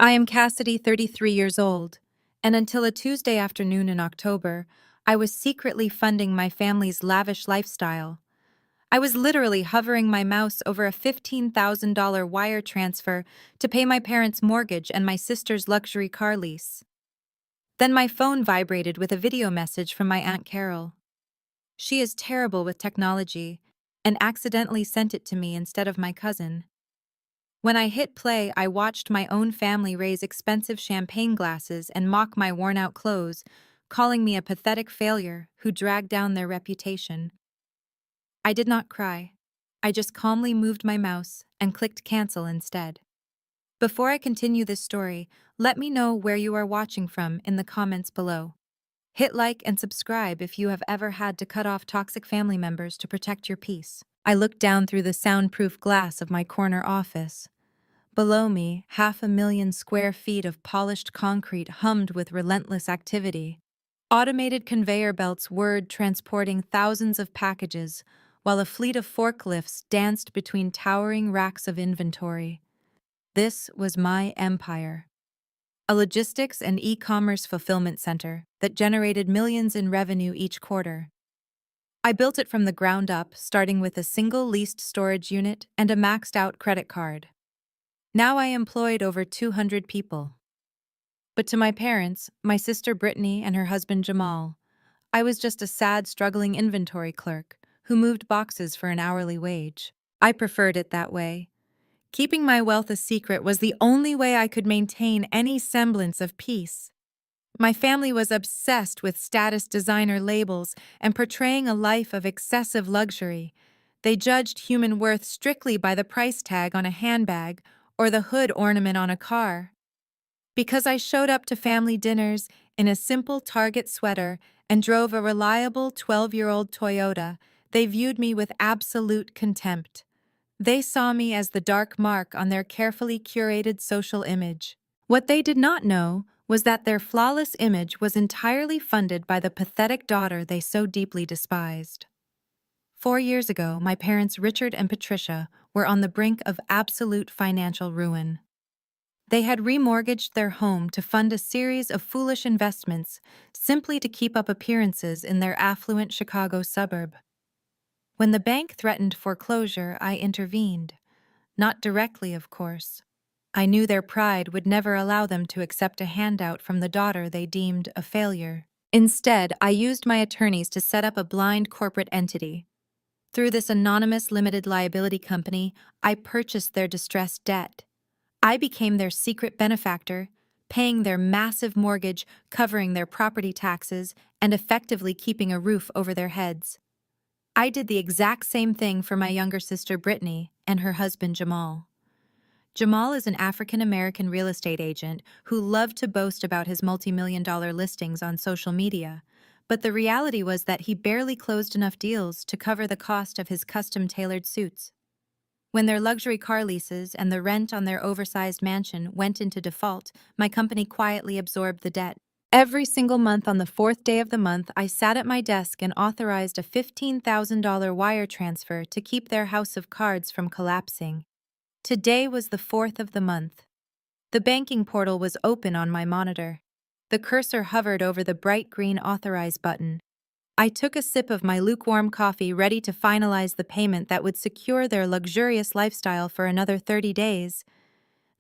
I am Cassidy, 33 years old, and until a Tuesday afternoon in October, I was secretly funding my family's lavish lifestyle. I was literally hovering my mouse over a $15,000 wire transfer to pay my parents' mortgage and my sister's luxury car lease. Then my phone vibrated with a video message from my Aunt Carol. She is terrible with technology and accidentally sent it to me instead of my cousin. When I hit play, I watched my own family raise expensive champagne glasses and mock my worn-out clothes, calling me a pathetic failure who dragged down their reputation. I did not cry. I just calmly moved my mouse and clicked cancel instead. Before I continue this story, let me know where you are watching from in the comments below. Hit like and subscribe if you have ever had to cut off toxic family members to protect your peace. I looked down through the soundproof glass of my corner office. Below me, 500,000 square feet of polished concrete hummed with relentless activity. Automated conveyor belts whirred, transporting thousands of packages, while a fleet of forklifts danced between towering racks of inventory. This was my empire. A logistics and e-commerce fulfillment center that generated millions in revenue each quarter. I built it from the ground up, starting with a single leased storage unit and a maxed-out credit card. Now I employed over 200 people. But to my parents, my sister Brittany and her husband Jamal, I was just a sad, struggling inventory clerk who moved boxes for an hourly wage. I preferred it that way. Keeping my wealth a secret was the only way I could maintain any semblance of peace. My family was obsessed with status designer labels and portraying a life of excessive luxury. They judged human worth strictly by the price tag on a handbag or the hood ornament on a car. Because I showed up to family dinners in a simple Target sweater and drove a reliable 12-year-old Toyota, they viewed me with absolute contempt. They saw me as the dark mark on their carefully curated social image. What they did not know was that their flawless image was entirely funded by the pathetic daughter they so deeply despised. 4 years ago, my parents Richard and Patricia were on the brink of absolute financial ruin. They had remortgaged their home to fund a series of foolish investments simply to keep up appearances in their affluent Chicago suburb. When the bank threatened foreclosure, I intervened. Not directly, of course. I knew their pride would never allow them to accept a handout from the daughter they deemed a failure. Instead, I used my attorneys to set up a blind corporate entity. Through this anonymous limited liability company, I purchased their distressed debt. I became their secret benefactor, paying their massive mortgage, covering their property taxes, and effectively keeping a roof over their heads. I did the exact same thing for my younger sister Brittany and her husband Jamal. Jamal is an African-American real estate agent who loved to boast about his multi-million-dollar listings on social media, but the reality was that he barely closed enough deals to cover the cost of his custom-tailored suits. When their luxury car leases and the rent on their oversized mansion went into default, my company quietly absorbed the debt. Every single month on the fourth day of the month, I sat at my desk and authorized a $15,000 wire transfer to keep their house of cards from collapsing. Today was the 4th of the month. The banking portal was open on my monitor. The cursor hovered over the bright green authorize button. I took a sip of my lukewarm coffee, ready to finalize the payment that would secure their luxurious lifestyle for another 30 days.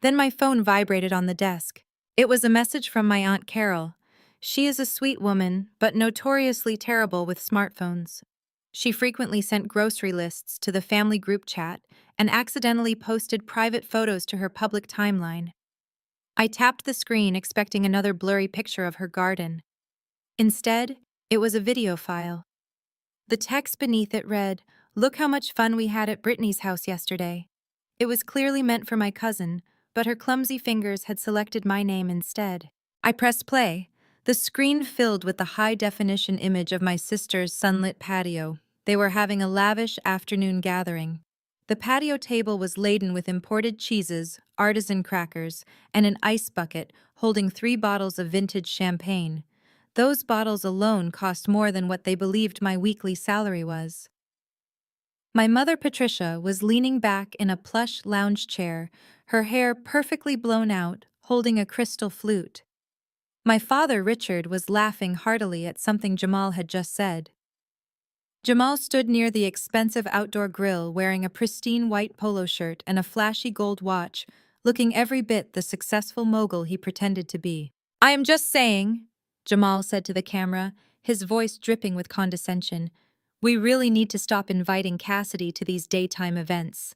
Then my phone vibrated on the desk. It was a message from my Aunt Carol. She is a sweet woman, but notoriously terrible with smartphones. She frequently sent grocery lists to the family group chat and accidentally posted private photos to her public timeline. I tapped the screen, expecting another blurry picture of her garden. Instead, it was a video file. The text beneath it read, "Look how much fun we had at Brittany's house yesterday." It was clearly meant for my cousin, but her clumsy fingers had selected my name instead. I pressed play. The screen filled with the high-definition image of my sister's sunlit patio. They were having a lavish afternoon gathering. The patio table was laden with imported cheeses, artisan crackers, and an ice bucket holding 3 bottles of vintage champagne. Those bottles alone cost more than what they believed my weekly salary was. My mother Patricia was leaning back in a plush lounge chair, her hair perfectly blown out, holding a crystal flute. My father, Richard, was laughing heartily at something Jamal had just said. Jamal stood near the expensive outdoor grill wearing a pristine white polo shirt and a flashy gold watch, looking every bit the successful mogul he pretended to be. "I am just saying," Jamal said to the camera, his voice dripping with condescension, "we really need to stop inviting Cassidy to these daytime events.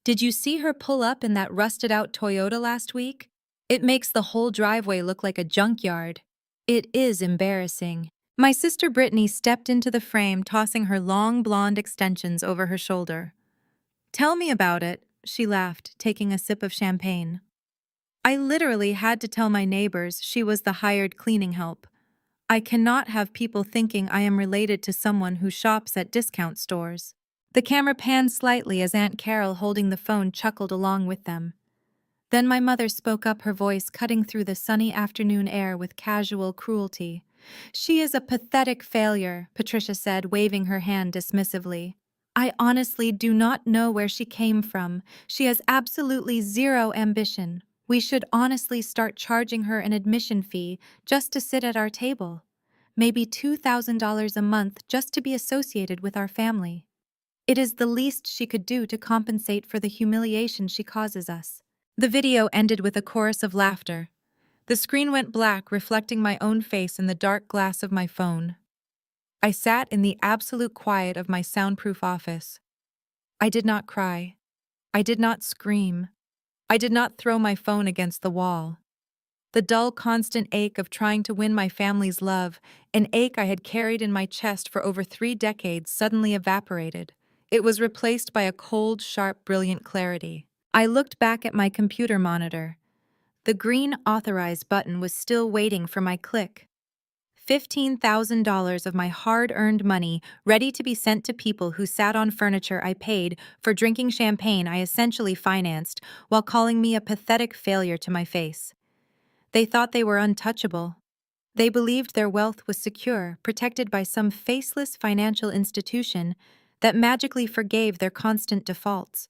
Did you see her pull up in that rusted-out Toyota last week? It makes the whole driveway look like a junkyard. It is embarrassing." My sister Brittany stepped into the frame, tossing her long blonde extensions over her shoulder. "Tell me about it," she laughed, taking a sip of champagne. "I literally had to tell my neighbors she was the hired cleaning help. I cannot have people thinking I am related to someone who shops at discount stores." The camera panned slightly as Aunt Carol, holding the phone, chuckled along with them. Then my mother spoke up, her voice cutting through the sunny afternoon air with casual cruelty. "She is a pathetic failure," Patricia said, waving her hand dismissively. "I honestly do not know where she came from. She has absolutely zero ambition. We should honestly start charging her an admission fee just to sit at our table. Maybe $2,000 a month just to be associated with our family. It is the least she could do to compensate for the humiliation she causes us." The video ended with a chorus of laughter. The screen went black, reflecting my own face in the dark glass of my phone. I sat in the absolute quiet of my soundproof office. I did not cry. I did not scream. I did not throw my phone against the wall. The dull, constant ache of trying to win my family's love, an ache I had carried in my chest for over 3 decades, suddenly evaporated. It was replaced by a cold, sharp, brilliant clarity. I looked back at my computer monitor. The green authorize button was still waiting for my click. $15,000 of my hard-earned money ready to be sent to people who sat on furniture I paid for drinking champagne I essentially financed while calling me a pathetic failure to my face. They thought they were untouchable. They believed their wealth was secure, protected by some faceless financial institution that magically forgave their constant defaults.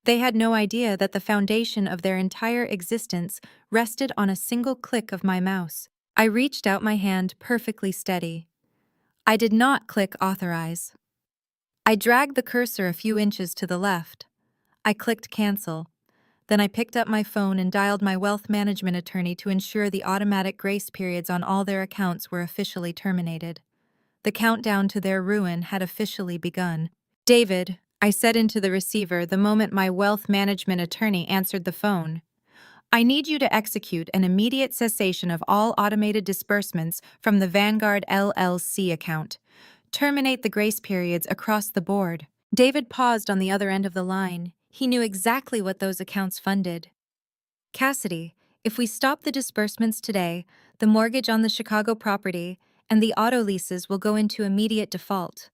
They had no idea that the foundation of their entire existence rested on a single click of my mouse. I reached out my hand, perfectly steady. I did not click authorize. I dragged the cursor a few inches to the left. I clicked cancel. Then I picked up my phone and dialed my wealth management attorney to ensure the automatic grace periods on all their accounts were officially terminated. The countdown to their ruin had officially begun. "David," I said into the receiver the moment my wealth management attorney answered the phone, "I need you to execute an immediate cessation of all automated disbursements from the Vanguard LLC account. Terminate the grace periods across the board." David paused on the other end of the line. He knew exactly what those accounts funded. "Cassidy, if we stop the disbursements today, the mortgage on the Chicago property and the auto leases will go into immediate default.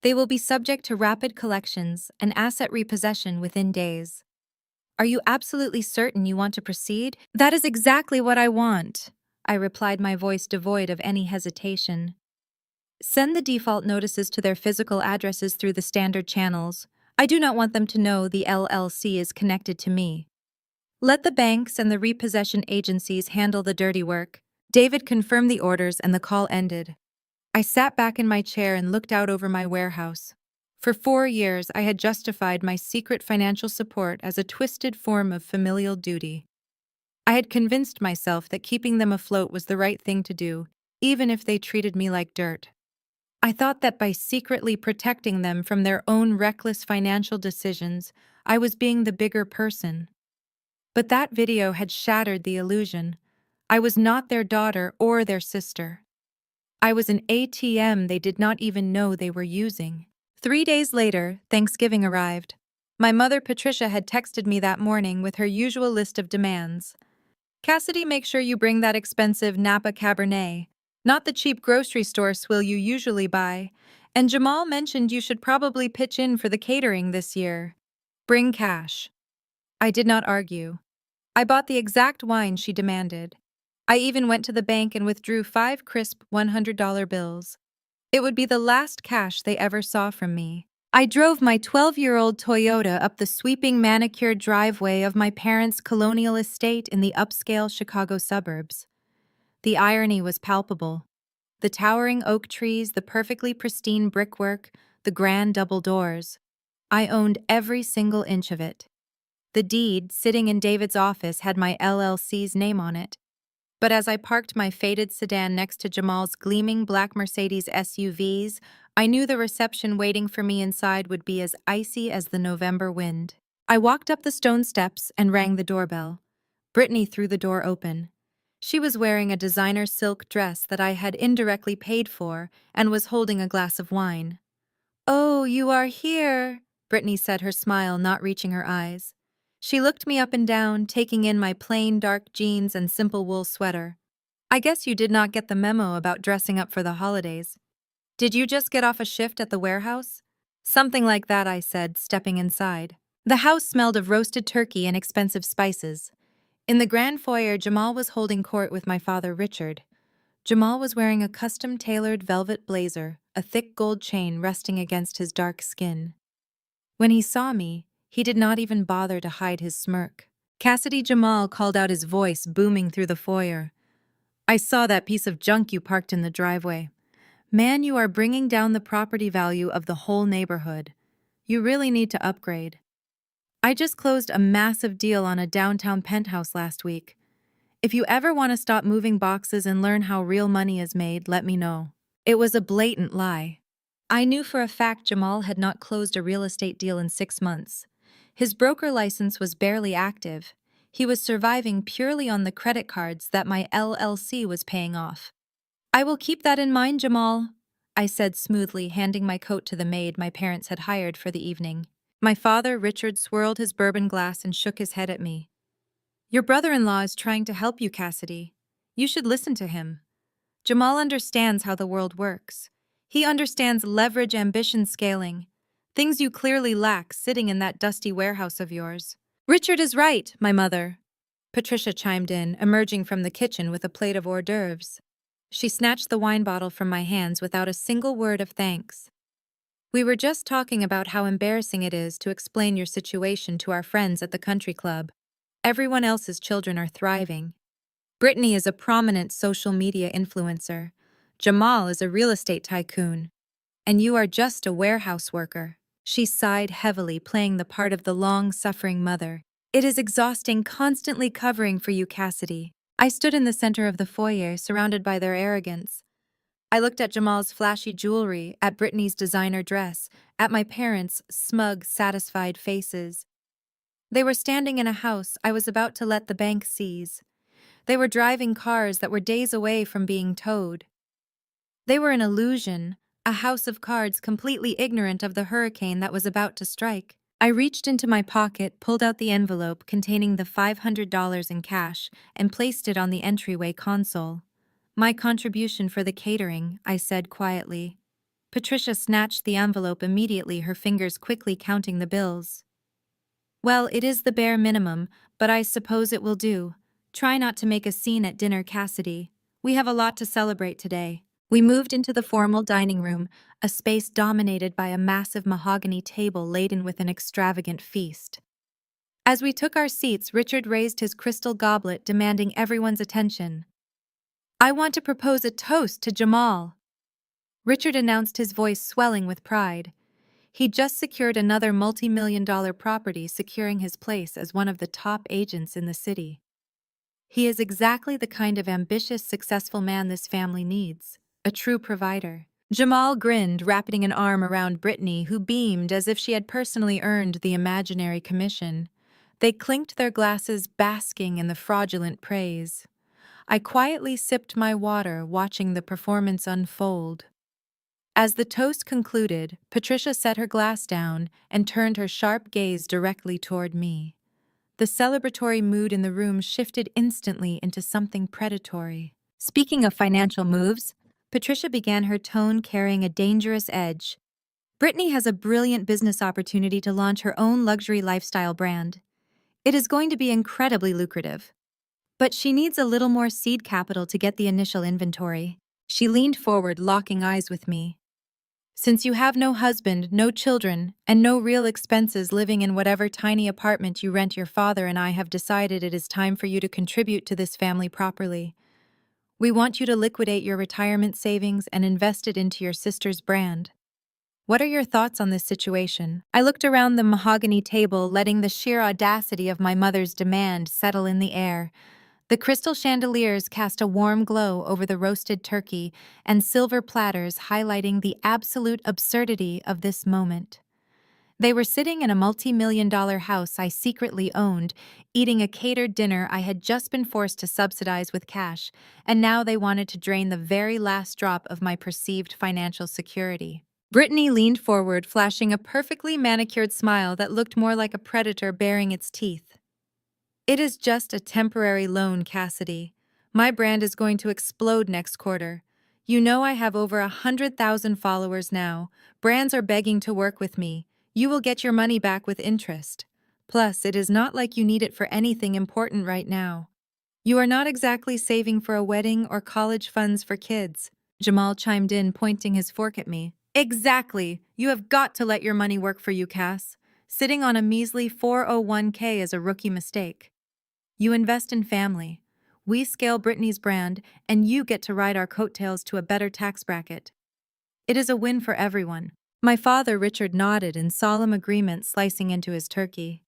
They will be subject to rapid collections and asset repossession within days. Are you absolutely certain you want to proceed?" "That is exactly what I want," I replied, my voice devoid of any hesitation. "Send the default notices to their physical addresses through the standard channels. I do not want them to know the LLC is connected to me. Let the banks and the repossession agencies handle the dirty work." David confirmed the orders and the call ended. I sat back in my chair and looked out over my warehouse. For 4 years, I had justified my secret financial support as a twisted form of familial duty. I had convinced myself that keeping them afloat was the right thing to do, even if they treated me like dirt. I thought that by secretly protecting them from their own reckless financial decisions, I was being the bigger person. But that video had shattered the illusion. I was not their daughter or their sister. I was an ATM they did not even know they were using. 3 days later, Thanksgiving arrived. My mother, Patricia, had texted me that morning with her usual list of demands. "Cassidy, make sure you bring that expensive Napa Cabernet, not the cheap grocery store swill you usually buy. And Jamal mentioned you should probably pitch in for the catering this year. Bring cash." I did not argue. I bought the exact wine she demanded. I even went to the bank and withdrew 5 crisp $100 bills. It would be the last cash they ever saw from me. I drove my 12-year-old Toyota up the sweeping manicured driveway of my parents' colonial estate in the upscale Chicago suburbs. The irony was palpable. The towering oak trees, the perfectly pristine brickwork, the grand double doors. I owned every single inch of it. The deed, sitting in David's office, had my LLC's name on it. But as I parked my faded sedan next to Jamal's gleaming black Mercedes SUVs, I knew the reception waiting for me inside would be as icy as the November wind. I walked up the stone steps and rang the doorbell. Brittany threw the door open. She was wearing a designer silk dress that I had indirectly paid for and was holding a glass of wine. "Oh, you are here," Brittany said, her smile not reaching her eyes. She looked me up and down, taking in my plain dark jeans and simple wool sweater. "I guess you did not get the memo about dressing up for the holidays. Did you just get off a shift at the warehouse?" "Something like that," I said, stepping inside. The house smelled of roasted turkey and expensive spices. In the grand foyer, Jamal was holding court with my father, Richard. Jamal was wearing a custom-tailored velvet blazer, a thick gold chain resting against his dark skin. When he saw me, he did not even bother to hide his smirk. "Cassidy," Jamal called out, his voice booming through the foyer. "I saw that piece of junk you parked in the driveway. Man, you are bringing down the property value of the whole neighborhood. You really need to upgrade. I just closed a massive deal on a downtown penthouse last week. If you ever want to stop moving boxes and learn how real money is made, let me know." It was a blatant lie. I knew for a fact Jamal had not closed a real estate deal in 6 months. His broker license was barely active. He was surviving purely on the credit cards that my LLC was paying off. "I will keep that in mind, Jamal," I said smoothly, handing my coat to the maid my parents had hired for the evening. My father, Richard, swirled his bourbon glass and shook his head at me. "Your brother-in-law is trying to help you, Cassidy. You should listen to him. Jamal understands how the world works. He understands leverage, ambition, scaling. Things you clearly lack sitting in that dusty warehouse of yours." "Richard is right, my mother," Patricia chimed in, emerging from the kitchen with a plate of hors d'oeuvres. She snatched the wine bottle from my hands without a single word of thanks. "We were just talking about how embarrassing it is to explain your situation to our friends at the country club. Everyone else's children are thriving. Brittany is a prominent social media influencer. Jamal is a real estate tycoon. And you are just a warehouse worker." She sighed heavily, playing the part of the long-suffering mother. "It is exhausting constantly covering for you, Cassidy." I stood in the center of the foyer, surrounded by their arrogance. I looked at Jamal's flashy jewelry, at Brittany's designer dress, at my parents' smug, satisfied faces. They were standing in a house I was about to let the bank seize. They were driving cars that were days away from being towed. They were an illusion, a house of cards completely ignorant of the hurricane that was about to strike. I reached into my pocket, pulled out the envelope containing the $500 in cash, and placed it on the entryway console. "My contribution for the catering," I said quietly. Patricia snatched the envelope immediately, her fingers quickly counting the bills. "Well, it is the bare minimum, but I suppose it will do. Try not to make a scene at dinner, Cassidy. We have a lot to celebrate today." We moved into the formal dining room, a space dominated by a massive mahogany table laden with an extravagant feast. As we took our seats, Richard raised his crystal goblet, demanding everyone's attention. "I want to propose a toast to Jamal," Richard announced, his voice swelling with pride. He just secured another multi-million-dollar property, securing his place as one of the top agents in the city. He is exactly the kind of ambitious, successful man this family needs. A true provider. Jamal grinned, wrapping an arm around Brittany, who beamed as if she had personally earned the imaginary commission. They clinked their glasses, basking in the fraudulent praise. I quietly sipped my water, watching the performance unfold. As the toast concluded, Patricia set her glass down and turned her sharp gaze directly toward me. The celebratory mood in the room shifted instantly into something predatory. "Speaking of financial moves," Patricia began, her tone carrying a dangerous edge, "Brittany has a brilliant business opportunity to launch her own luxury lifestyle brand. It is going to be incredibly lucrative. But she needs a little more seed capital to get the initial inventory." She leaned forward, locking eyes with me. Since you have no husband, no children, and no real expenses living in whatever tiny apartment you rent, your father and I have decided it is time for you to contribute to this family properly. We want you to liquidate your retirement savings and invest it into your sister's brand. What are your thoughts on this situation? I looked around the mahogany table, letting the sheer audacity of my mother's demand settle in the air. The crystal chandeliers cast a warm glow over the roasted turkey, and silver platters highlighting the absolute absurdity of this moment. They were sitting in a multi-million-dollar house I secretly owned, eating a catered dinner I had just been forced to subsidize with cash, and now they wanted to drain the very last drop of my perceived financial security. Brittany leaned forward, flashing a perfectly manicured smile that looked more like a predator baring its teeth. It is just a temporary loan, Cassidy. My brand is going to explode next quarter. You know I have over 100,000 followers now. Brands are begging to work with me. You will get your money back with interest. Plus, it is not like you need it for anything important right now. You are not exactly saving for a wedding or college funds for kids. Jamal chimed in, pointing his fork at me. Exactly. You have got to let your money work for you, Cass. Sitting on a measly 401k is a rookie mistake. You invest in family. We scale Brittany's brand, and you get to ride our coattails to a better tax bracket. It is a win for everyone. My father, Richard, nodded in solemn agreement, slicing into his turkey.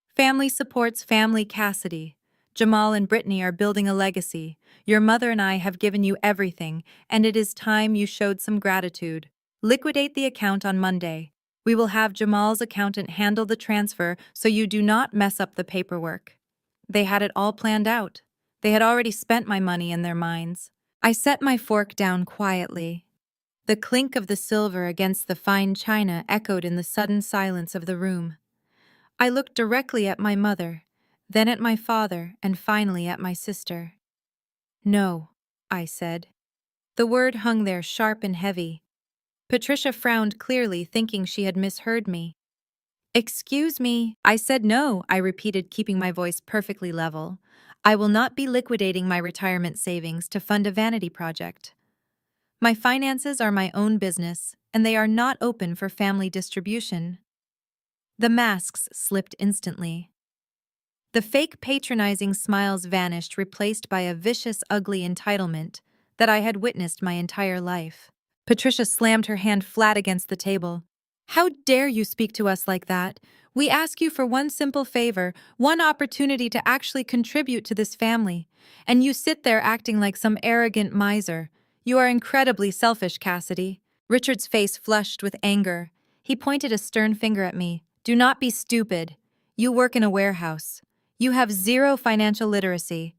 Family supports family, Cassidy. Jamal and Brittany are building a legacy. Your mother and I have given you everything, and it is time you showed some gratitude. Liquidate the account on Monday. We will have Jamal's accountant handle the transfer so you do not mess up the paperwork. They had it all planned out. They had already spent my money in their minds. I set my fork down quietly. The clink of the silver against the fine china echoed in the sudden silence of the room. I looked directly at my mother, then at my father, and finally at my sister. No, I said. The word hung there sharp and heavy. Patricia frowned clearly, thinking she had misheard me. Excuse me, I said no, I repeated, keeping my voice perfectly level. I will not be liquidating my retirement savings to fund a vanity project. My finances are my own business, and they are not open for family distribution. The masks slipped instantly. The fake patronizing smiles vanished, replaced by a vicious, ugly entitlement that I had witnessed my entire life. Patricia slammed her hand flat against the table. How dare you speak to us like that? We ask you for one simple favor, one opportunity to actually contribute to this family, and you sit there acting like some arrogant miser. You are incredibly selfish, Cassidy. Richard's face flushed with anger. He pointed a stern finger at me. Do not be stupid. You work in a warehouse. You have zero financial literacy.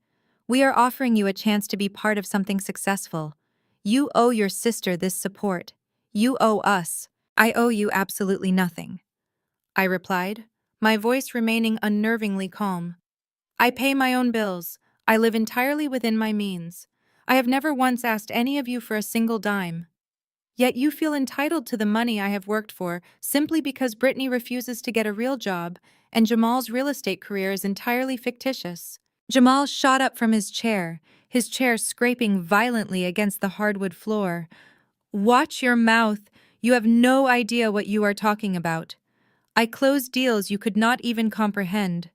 We are offering you a chance to be part of something successful. You owe your sister this support. You owe us. I owe you absolutely nothing, I replied, my voice remaining unnervingly calm. I pay my own bills. I live entirely within my means. I have never once asked any of you for a single dime. Yet you feel entitled to the money I have worked for simply because Brittany refuses to get a real job and Jamal's real estate career is entirely fictitious. Jamal shot up from his chair scraping violently against the hardwood floor. Watch your mouth. You have no idea what you are talking about. I closed deals you could not even comprehend.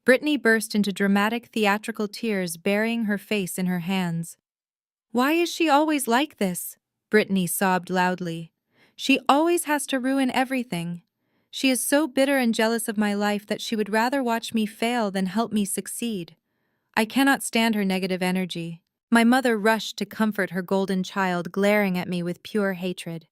Brittany burst into dramatic theatrical tears, burying her face in her hands. Why is she always like this? Brittany sobbed loudly. She always has to ruin everything. She is so bitter and jealous of my life that she would rather watch me fail than help me succeed. I cannot stand her negative energy. My mother rushed to comfort her golden child, glaring at me with pure hatred.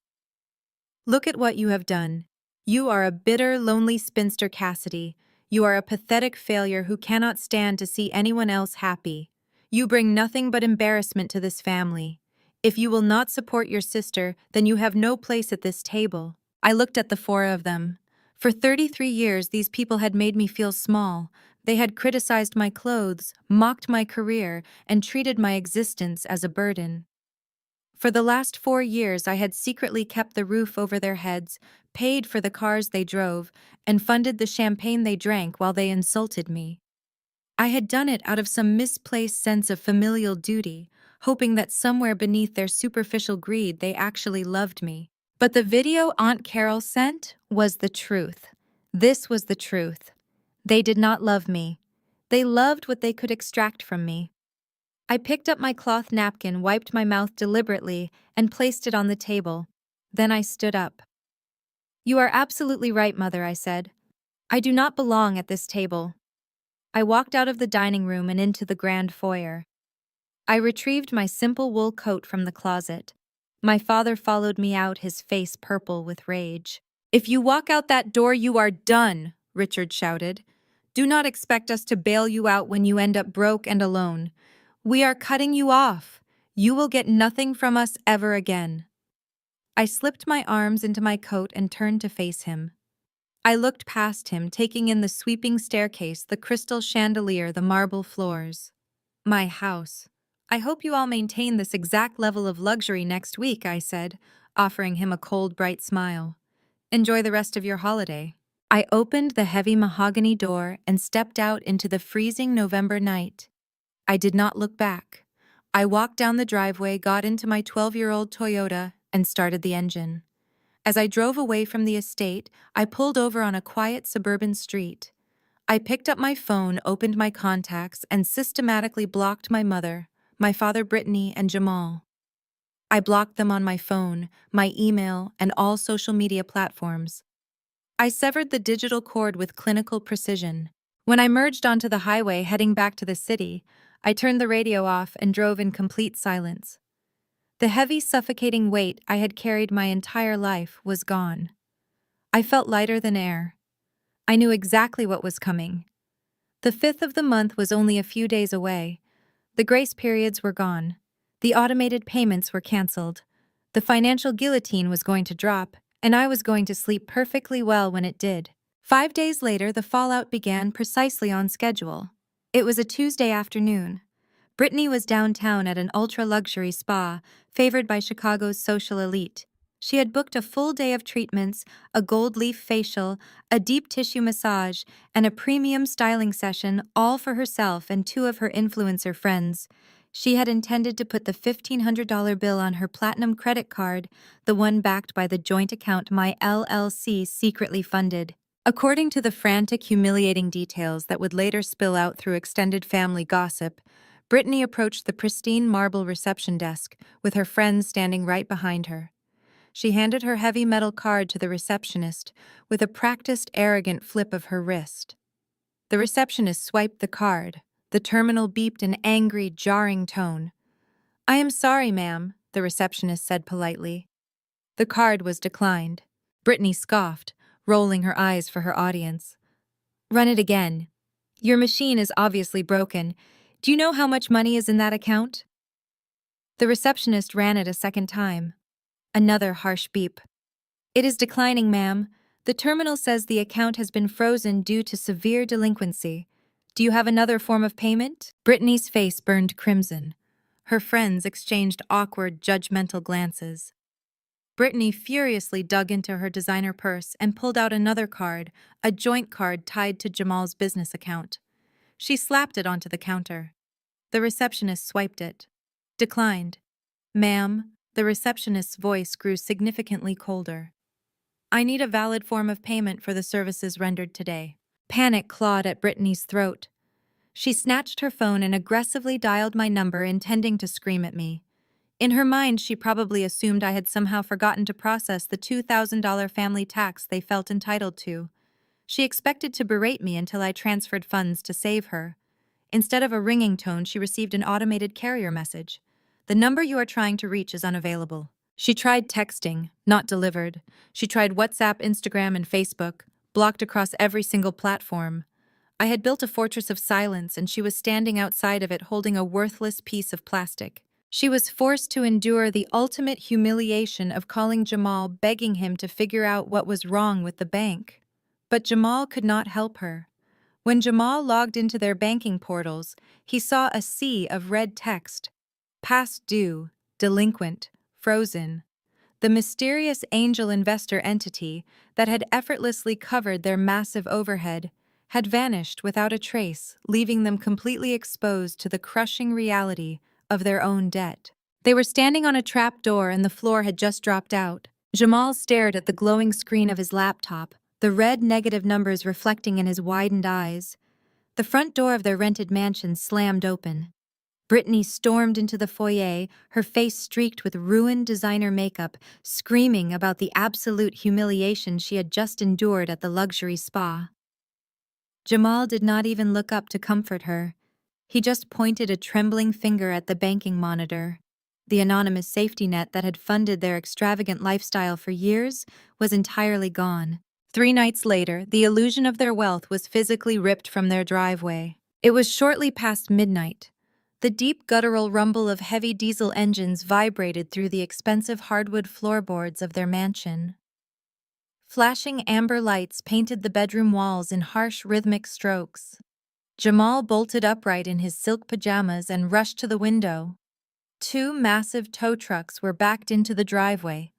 Look at what you have done. You are a bitter, lonely spinster, Cassidy. You are a pathetic failure who cannot stand to see anyone else happy. You bring nothing but embarrassment to this family. If you will not support your sister, then you have no place at this table. I looked at the four of them. For 33 years, these people had made me feel small. They had criticized my clothes, mocked my career, and treated my existence as a burden. For the last 4 years, I had secretly kept the roof over their heads, paid for the cars they drove, and funded the champagne they drank while they insulted me. I had done it out of some misplaced sense of familial duty, hoping that somewhere beneath their superficial greed they actually loved me. But the video Aunt Carol sent was the truth. This was the truth. They did not love me. They loved what they could extract from me. I picked up my cloth napkin, wiped my mouth deliberately, and placed it on the table. Then I stood up. "You are absolutely right, Mother," I said. "I do not belong at this table." I walked out of the dining room and into the grand foyer. I retrieved my simple wool coat from the closet. My father followed me out, his face purple with rage. "If you walk out that door, you are done," Richard shouted. "Do not expect us to bail you out when you end up broke and alone. We are cutting you off. You will get nothing from us ever again." I slipped my arms into my coat and turned to face him. I looked past him, taking in the sweeping staircase, the crystal chandelier, the marble floors. "My house. I hope you all maintain this exact level of luxury next week," I said, offering him a cold, bright smile. "Enjoy the rest of your holiday." I opened the heavy mahogany door and stepped out into the freezing November night. I did not look back. I walked down the driveway, got into my 12-year-old Toyota, and started the engine. As I drove away from the estate, I pulled over on a quiet suburban street. I picked up my phone, opened my contacts, and systematically blocked my mother, my father Brittany, and Jamal. I blocked them on my phone, my email, and all social media platforms. I severed the digital cord with clinical precision. When I merged onto the highway heading back to the city, I turned the radio off and drove in complete silence. The heavy, suffocating weight I had carried my entire life was gone. I felt lighter than air. I knew exactly what was coming. The 5th of the month was only a few days away. The grace periods were gone. The automated payments were canceled. The financial guillotine was going to drop, and I was going to sleep perfectly well when it did. 5 days later, the fallout began precisely on schedule. It was a Tuesday afternoon. Brittany was downtown at an ultra-luxury spa, favored by Chicago's social elite. She had booked a full day of treatments, a gold leaf facial, a deep tissue massage, and a premium styling session, all for herself and two of her influencer friends. She had intended to put the $1,500 bill on her platinum credit card, the one backed by the joint account my LLC secretly funded. According to the frantic, humiliating details that would later spill out through extended family gossip, Brittany approached the pristine marble reception desk, with her friends standing right behind her. She handed her heavy metal card to the receptionist with a practiced, arrogant flip of her wrist. The receptionist swiped the card. The terminal beeped an angry, jarring tone. "I am sorry, ma'am," the receptionist said politely. The card was declined. Brittany scoffed, rolling her eyes for her audience. "Run it again. Your machine is obviously broken. Do you know how much money is in that account?" The receptionist ran it a second time. Another harsh beep. "It is declining, ma'am. The terminal says the account has been frozen due to severe delinquency. Do you have another form of payment?" Brittany's face burned crimson. Her friends exchanged awkward, judgmental glances. Brittany furiously dug into her designer purse and pulled out another card, a joint card tied to Jamal's business account. She slapped it onto the counter. The receptionist swiped it. "Declined. Ma'am," the receptionist's voice grew significantly colder. "I need a valid form of payment for the services rendered today." Panic clawed at Brittany's throat. She snatched her phone and aggressively dialed my number, intending to scream at me. In her mind, she probably assumed I had somehow forgotten to process the $2,000 family tax they felt entitled to. She expected to berate me until I transferred funds to save her. Instead of a ringing tone, she received an automated carrier message. "The number you are trying to reach is unavailable." She tried texting, not delivered. She tried WhatsApp, Instagram, and Facebook, blocked across every single platform. I had built a fortress of silence, and she was standing outside of it holding a worthless piece of plastic. She was forced to endure the ultimate humiliation of calling Jamal, begging him to figure out what was wrong with the bank. But Jamal could not help her. When Jamal logged into their banking portals, he saw a sea of red text. Past due, delinquent, frozen. The mysterious angel investor entity that had effortlessly covered their massive overhead had vanished without a trace, leaving them completely exposed to the crushing reality of their own debt. They were standing on a trap door and the floor had just dropped out. Jamal stared at the glowing screen of his laptop, the red negative numbers reflecting in his widened eyes. The front door of their rented mansion slammed open. Brittany stormed into the foyer, her face streaked with ruined designer makeup, screaming about the absolute humiliation she had just endured at the luxury spa. Jamal did not even look up to comfort her. He just pointed a trembling finger at the banking monitor. The anonymous safety net that had funded their extravagant lifestyle for years was entirely gone. 3 nights later, the illusion of their wealth was physically ripped from their driveway. It was shortly past midnight. The deep guttural rumble of heavy diesel engines vibrated through the expensive hardwood floorboards of their mansion. Flashing amber lights painted the bedroom walls in harsh rhythmic strokes. Jamal bolted upright in his silk pajamas and rushed to the window. 2 massive tow trucks were backed into the driveway.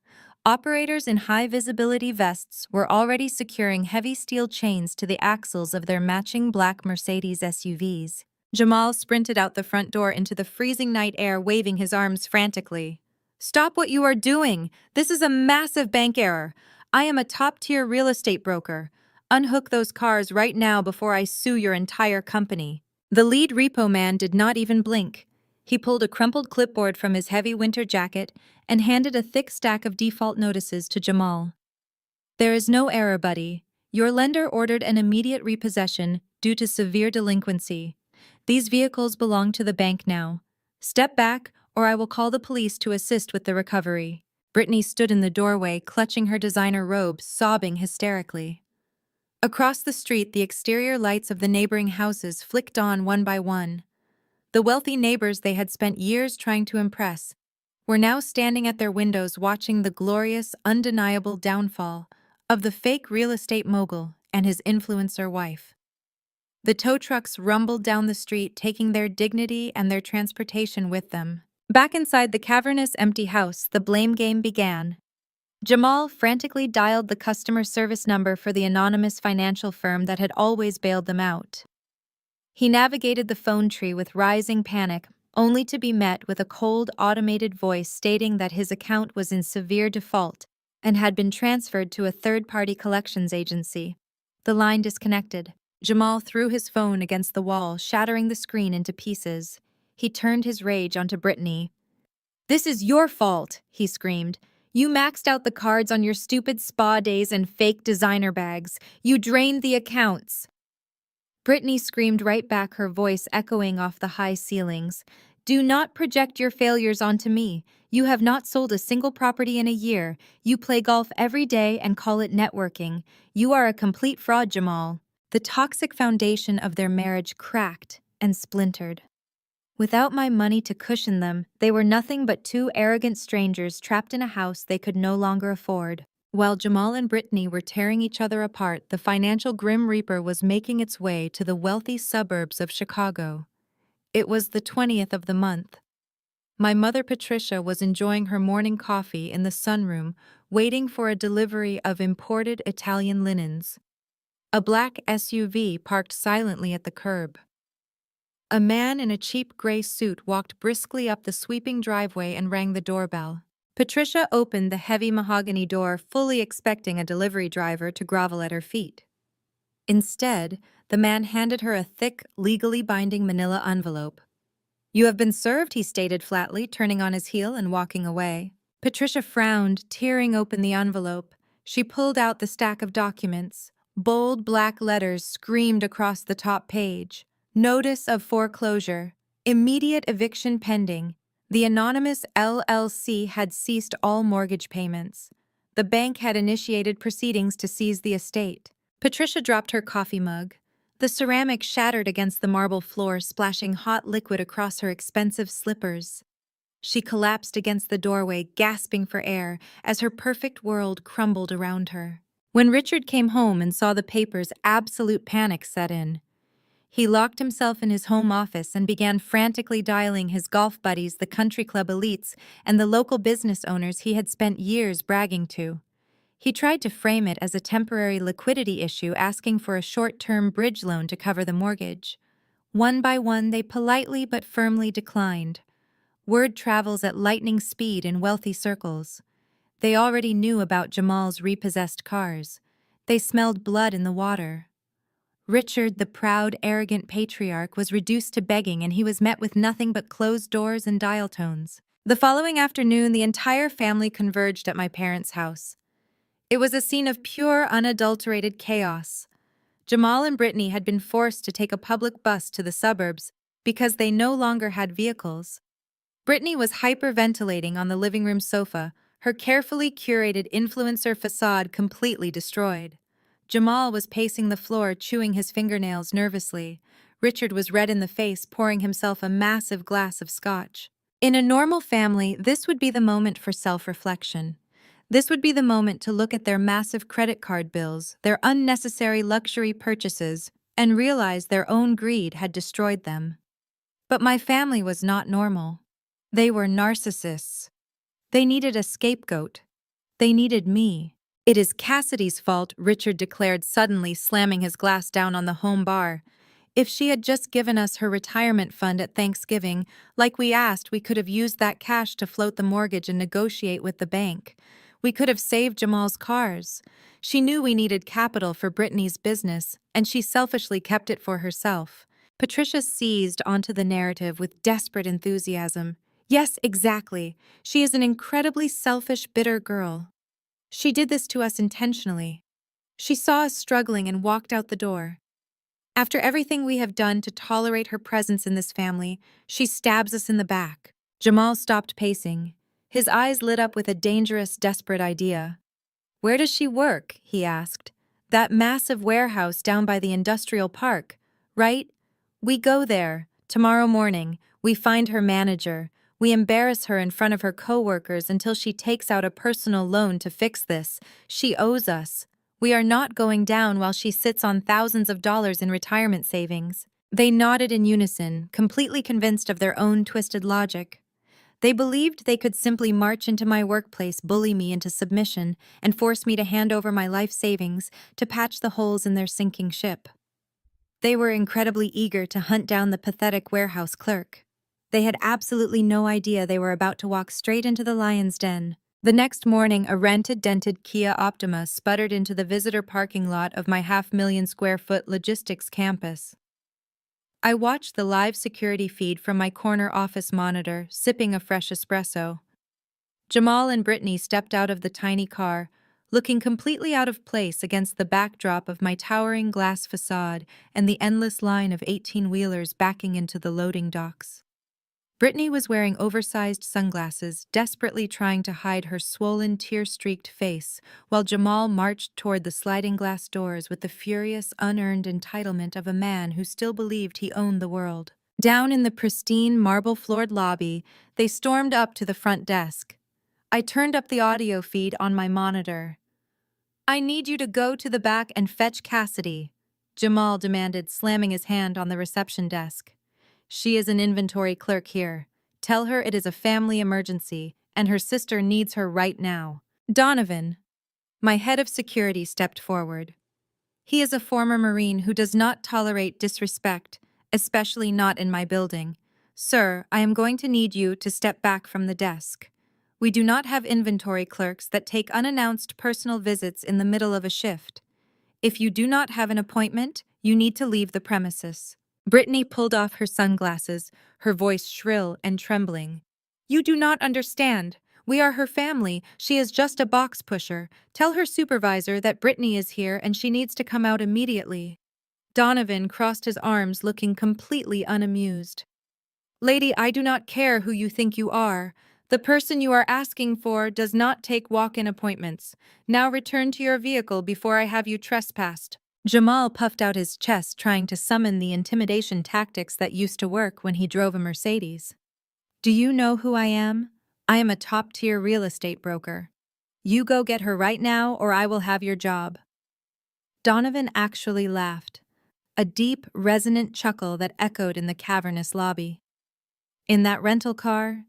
Operators in high-visibility vests were already securing heavy steel chains to the axles of their matching black Mercedes SUVs. Jamal sprinted out the front door into the freezing night air, waving his arms frantically. "Stop what you are doing! This is a massive bank error! I am a top-tier real estate broker. Unhook those cars right now before I sue your entire company." The lead repo man did not even blink. He pulled a crumpled clipboard from his heavy winter jacket and handed a thick stack of default notices to Jamal. "There is no error, buddy. Your lender ordered an immediate repossession due to severe delinquency. These vehicles belong to the bank now. Step back, or I will call the police to assist with the recovery." Brittany stood in the doorway, clutching her designer robe, sobbing hysterically. Across the street, the exterior lights of the neighboring houses flicked on one by one. The wealthy neighbors they had spent years trying to impress were now standing at their windows watching the glorious, undeniable downfall of the fake real estate mogul and his influencer wife. The tow trucks rumbled down the street, taking their dignity and their transportation with them. Back inside the cavernous, empty house, the blame game began. Jamal frantically dialed the customer service number for the anonymous financial firm that had always bailed them out. He navigated the phone tree with rising panic, only to be met with a cold, automated voice stating that his account was in severe default and had been transferred to a third-party collections agency. The line disconnected. Jamal threw his phone against the wall, shattering the screen into pieces. He turned his rage onto Brittany. "This is your fault," he screamed. "You maxed out the cards on your stupid spa days and fake designer bags. You drained the accounts." Brittany screamed right back, her voice echoing off the high ceilings. "Do not project your failures onto me. You have not sold a single property in a year. You play golf every day and call it networking. You are a complete fraud, Jamal." The toxic foundation of their marriage cracked and splintered. Without my money to cushion them, they were nothing but 2 arrogant strangers trapped in a house they could no longer afford. While Jamal and Brittany were tearing each other apart, the financial Grim Reaper was making its way to the wealthy suburbs of Chicago. It was the 20th of the month. My mother Patricia was enjoying her morning coffee in the sunroom, waiting for a delivery of imported Italian linens. A black SUV parked silently at the curb. A man in a cheap gray suit walked briskly up the sweeping driveway and rang the doorbell. Patricia opened the heavy mahogany door, fully expecting a delivery driver to grovel at her feet. Instead, the man handed her a thick, legally binding manila envelope. "You have been served," he stated flatly, turning on his heel and walking away. Patricia frowned, tearing open the envelope. She pulled out the stack of documents. Bold black letters screamed across the top page. "Notice of foreclosure. Immediate eviction pending." The anonymous LLC had ceased all mortgage payments. The bank had initiated proceedings to seize the estate. Patricia dropped her coffee mug. The ceramic shattered against the marble floor, splashing hot liquid across her expensive slippers. She collapsed against the doorway, gasping for air, as her perfect world crumbled around her. When Richard came home and saw the papers, absolute panic set in. He locked himself in his home office and began frantically dialing his golf buddies, the country club elites, and the local business owners he had spent years bragging to. He tried to frame it as a temporary liquidity issue, asking for a short-term bridge loan to cover the mortgage. One by one, they politely but firmly declined. Word travels at lightning speed in wealthy circles. They already knew about Jamal's repossessed cars. They smelled blood in the water. Richard, the proud, arrogant patriarch, was reduced to begging, and he was met with nothing but closed doors and dial tones. The following afternoon, the entire family converged at my parents' house. It was a scene of pure, unadulterated chaos. Jamal and Brittany had been forced to take a public bus to the suburbs because they no longer had vehicles. Brittany was hyperventilating on the living room sofa, her carefully curated influencer facade completely destroyed. Jamal was pacing the floor, chewing his fingernails nervously. Richard was red in the face, pouring himself a massive glass of scotch. In a normal family, this would be the moment for self-reflection. This would be the moment to look at their massive credit card bills, their unnecessary luxury purchases, and realize their own greed had destroyed them. But my family was not normal. They were narcissists. They needed a scapegoat. They needed me. "It is Cassidy's fault," Richard declared, suddenly slamming his glass down on the home bar. "If she had just given us her retirement fund at Thanksgiving, like we asked, we could have used that cash to float the mortgage and negotiate with the bank. We could have saved Jamal's cars. She knew we needed capital for Brittany's business, and she selfishly kept it for herself." Patricia seized onto the narrative with desperate enthusiasm. "Yes, exactly. She is an incredibly selfish, bitter girl. She did this to us intentionally. She saw us struggling and walked out the door. After everything we have done to tolerate her presence in this family, she stabs us in the back." Jamal stopped pacing. His eyes lit up with a dangerous, desperate idea. "Where does she work?" he asked. "That massive warehouse down by the industrial park, right? We go there. Tomorrow morning, we find her manager. We embarrass her in front of her coworkers until she takes out a personal loan to fix this. She owes us. We are not going down while she sits on thousands of dollars in retirement savings." They nodded in unison, completely convinced of their own twisted logic. They believed they could simply march into my workplace, bully me into submission, and force me to hand over my life savings to patch the holes in their sinking ship. They were incredibly eager to hunt down the pathetic warehouse clerk. They had absolutely no idea they were about to walk straight into the lion's den. The next morning, a rented, dented Kia Optima sputtered into the visitor parking lot of my 500,000-square-foot logistics campus. I watched the live security feed from my corner office monitor, sipping a fresh espresso. Jamal and Brittany stepped out of the tiny car, looking completely out of place against the backdrop of my towering glass facade and the endless line of 18-wheelers backing into the loading docks. Brittany was wearing oversized sunglasses, desperately trying to hide her swollen, tear-streaked face, while Jamal marched toward the sliding glass doors with the furious, unearned entitlement of a man who still believed he owned the world. Down in the pristine, marble-floored lobby, they stormed up to the front desk. I turned up the audio feed on my monitor. "I need you to go to the back and fetch Cassidy," Jamal demanded, slamming his hand on the reception desk. "She is an inventory clerk here. Tell her it is a family emergency, and her sister needs her right now." Donovan, my head of security, stepped forward. He is a former Marine who does not tolerate disrespect, especially not in my building. "Sir, I am going to need you to step back from the desk. We do not have inventory clerks that take unannounced personal visits in the middle of a shift. If you do not have an appointment, you need to leave the premises." Brittany pulled off her sunglasses, her voice shrill and trembling. "You do not understand. We are her family. She is just a box pusher. Tell her supervisor that Brittany is here and she needs to come out immediately." Donovan crossed his arms, looking completely unamused. "Lady, I do not care who you think you are. The person you are asking for does not take walk-in appointments. Now return to your vehicle before I have you trespassed." Jamal puffed out his chest, trying to summon the intimidation tactics that used to work when he drove a Mercedes. "Do you know who I am? I am a top-tier real estate broker. You go get her right now, or I will have your job." Donovan actually laughed, a deep, resonant chuckle that echoed in the cavernous lobby. "In that rental car?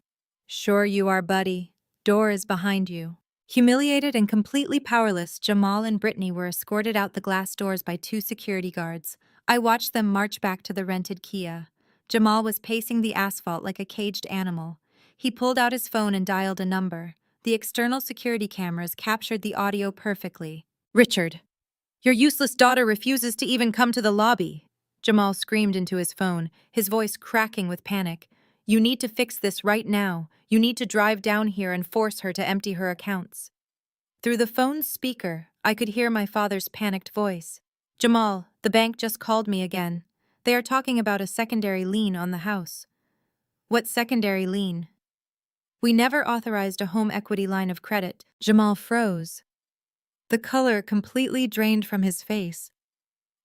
Sure you are, buddy. Door is behind you." Humiliated and completely powerless, Jamal and Brittany were escorted out the glass doors by two security guards. I watched them march back to the rented Kia. Jamal was pacing the asphalt like a caged animal. He pulled out his phone and dialed a number. The external security cameras captured the audio perfectly. "Richard, your useless daughter refuses to even come to the lobby," Jamal screamed into his phone, his voice cracking with panic. "You need to fix this right now. You need to drive down here and force her to empty her accounts." Through the phone's speaker, I could hear my father's panicked voice. "Jamal, the bank just called me again. They are talking about a secondary lien on the house." "What secondary lien?" "We never authorized a home equity line of credit." Jamal froze. The color completely drained from his face.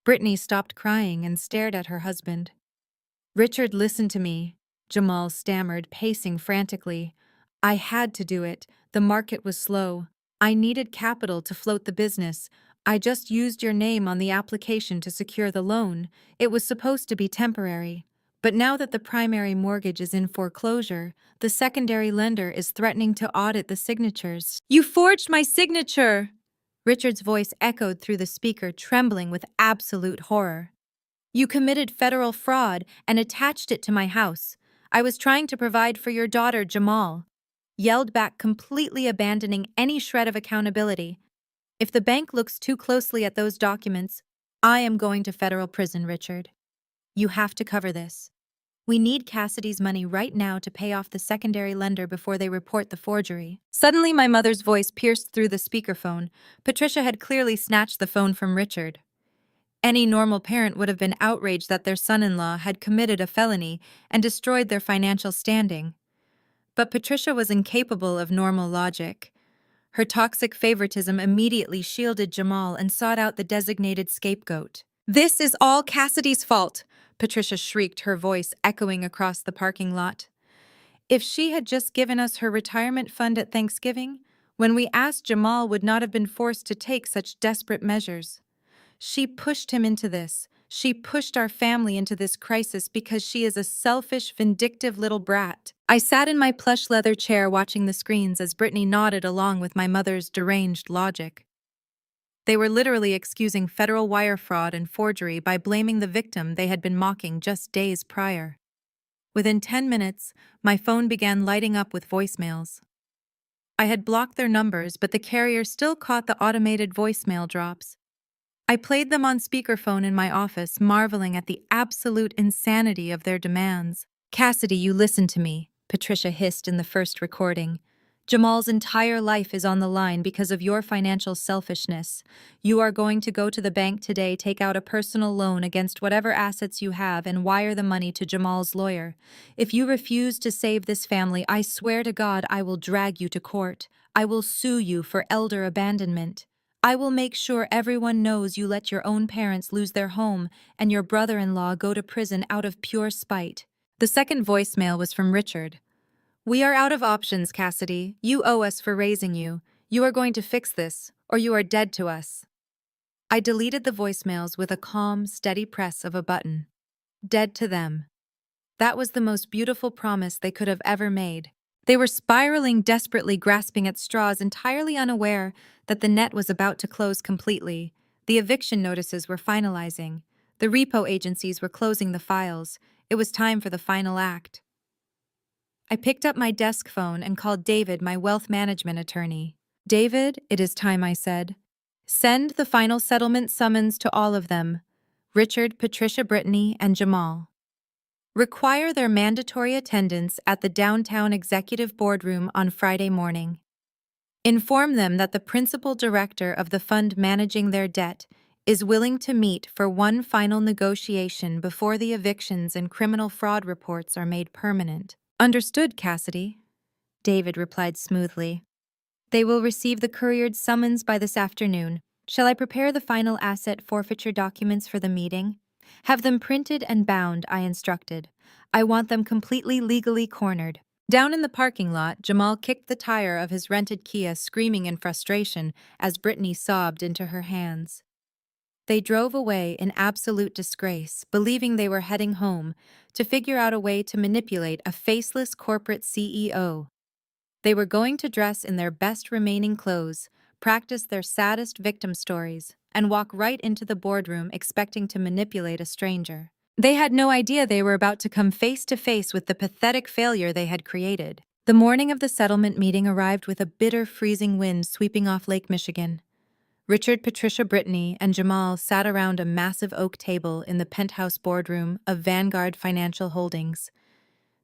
Brittany stopped crying and stared at her husband. "Richard, listen to me," Jamal stammered, pacing frantically. "I had to do it. The market was slow. I needed capital to float the business. I just used your name on the application to secure the loan. It was supposed to be temporary. But now that the primary mortgage is in foreclosure, the secondary lender is threatening to audit the signatures." "You forged my signature!" Richard's voice echoed through the speaker, trembling with absolute horror. "You committed federal fraud and attached it to my house. I was trying to provide for your daughter, Jamal," yelled back, completely abandoning any shred of accountability. "If the bank looks too closely at those documents, I am going to federal prison, Richard. You have to cover this. We need Cassidy's money right now to pay off the secondary lender before they report the forgery." Suddenly, my mother's voice pierced through the speakerphone. Patricia had clearly snatched the phone from Richard. Any normal parent would have been outraged that their son-in-law had committed a felony and destroyed their financial standing. But Patricia was incapable of normal logic. Her toxic favoritism immediately shielded Jamal and sought out the designated scapegoat. "This is all Cassidy's fault," Patricia shrieked, her voice echoing across the parking lot. "If she had just given us her retirement fund at Thanksgiving, when we asked, Jamal would not have been forced to take such desperate measures. She pushed him into this. She pushed our family into this crisis because she is a selfish, vindictive little brat." I sat in my plush leather chair watching the screens as Brittany nodded along with my mother's deranged logic. They were literally excusing federal wire fraud and forgery by blaming the victim they had been mocking just days prior. Within 10 minutes, my phone began lighting up with voicemails. I had blocked their numbers, but the carrier still caught the automated voicemail drops. I played them on speakerphone in my office, marveling at the absolute insanity of their demands. "Cassidy, you listen to me," Patricia hissed in the first recording. "Jamal's entire life is on the line because of your financial selfishness. You are going to go to the bank today, take out a personal loan against whatever assets you have, and wire the money to Jamal's lawyer. If you refuse to save this family, I swear to God I will drag you to court. I will sue you for elder abandonment. I will make sure everyone knows you let your own parents lose their home and your brother-in-law go to prison out of pure spite." The second voicemail was from Richard. "We are out of options, Cassidy. You owe us for raising you. You are going to fix this, or you are dead to us." I deleted the voicemails with a calm, steady press of a button. Dead to them. That was the most beautiful promise they could have ever made. They were spiraling desperately, grasping at straws, entirely unaware that the net was about to close completely. The eviction notices were finalizing. The repo agencies were closing the files. It was time for the final act. I picked up my desk phone and called David, my wealth management attorney. "David, it is time," I said. "Send the final settlement summons to all of them: Richard, Patricia, Brittany, and Jamal. Require their mandatory attendance at the downtown executive boardroom on Friday morning. Inform them that the principal director of the fund managing their debt is willing to meet for one final negotiation before the evictions and criminal fraud reports are made permanent." "Understood, Cassidy," David replied smoothly. "They will receive the couriered summons by this afternoon. Shall I prepare the final asset forfeiture documents for the meeting?" "Have them printed and bound," I instructed. "I want them completely legally cornered." Down in the parking lot, Jamal kicked the tire of his rented Kia, screaming in frustration as Brittany sobbed into her hands. They drove away in absolute disgrace, believing they were heading home to figure out a way to manipulate a faceless corporate CEO. They were going to dress in their best remaining clothes, practice their saddest victim stories, and walk right into the boardroom expecting to manipulate a stranger. They had no idea they were about to come face to face with the pathetic failure they had created. The morning of the settlement meeting arrived with a bitter, freezing wind sweeping off Lake Michigan. Richard, Patricia, Brittany, and Jamal sat around a massive oak table in the penthouse boardroom of Vanguard Financial Holdings.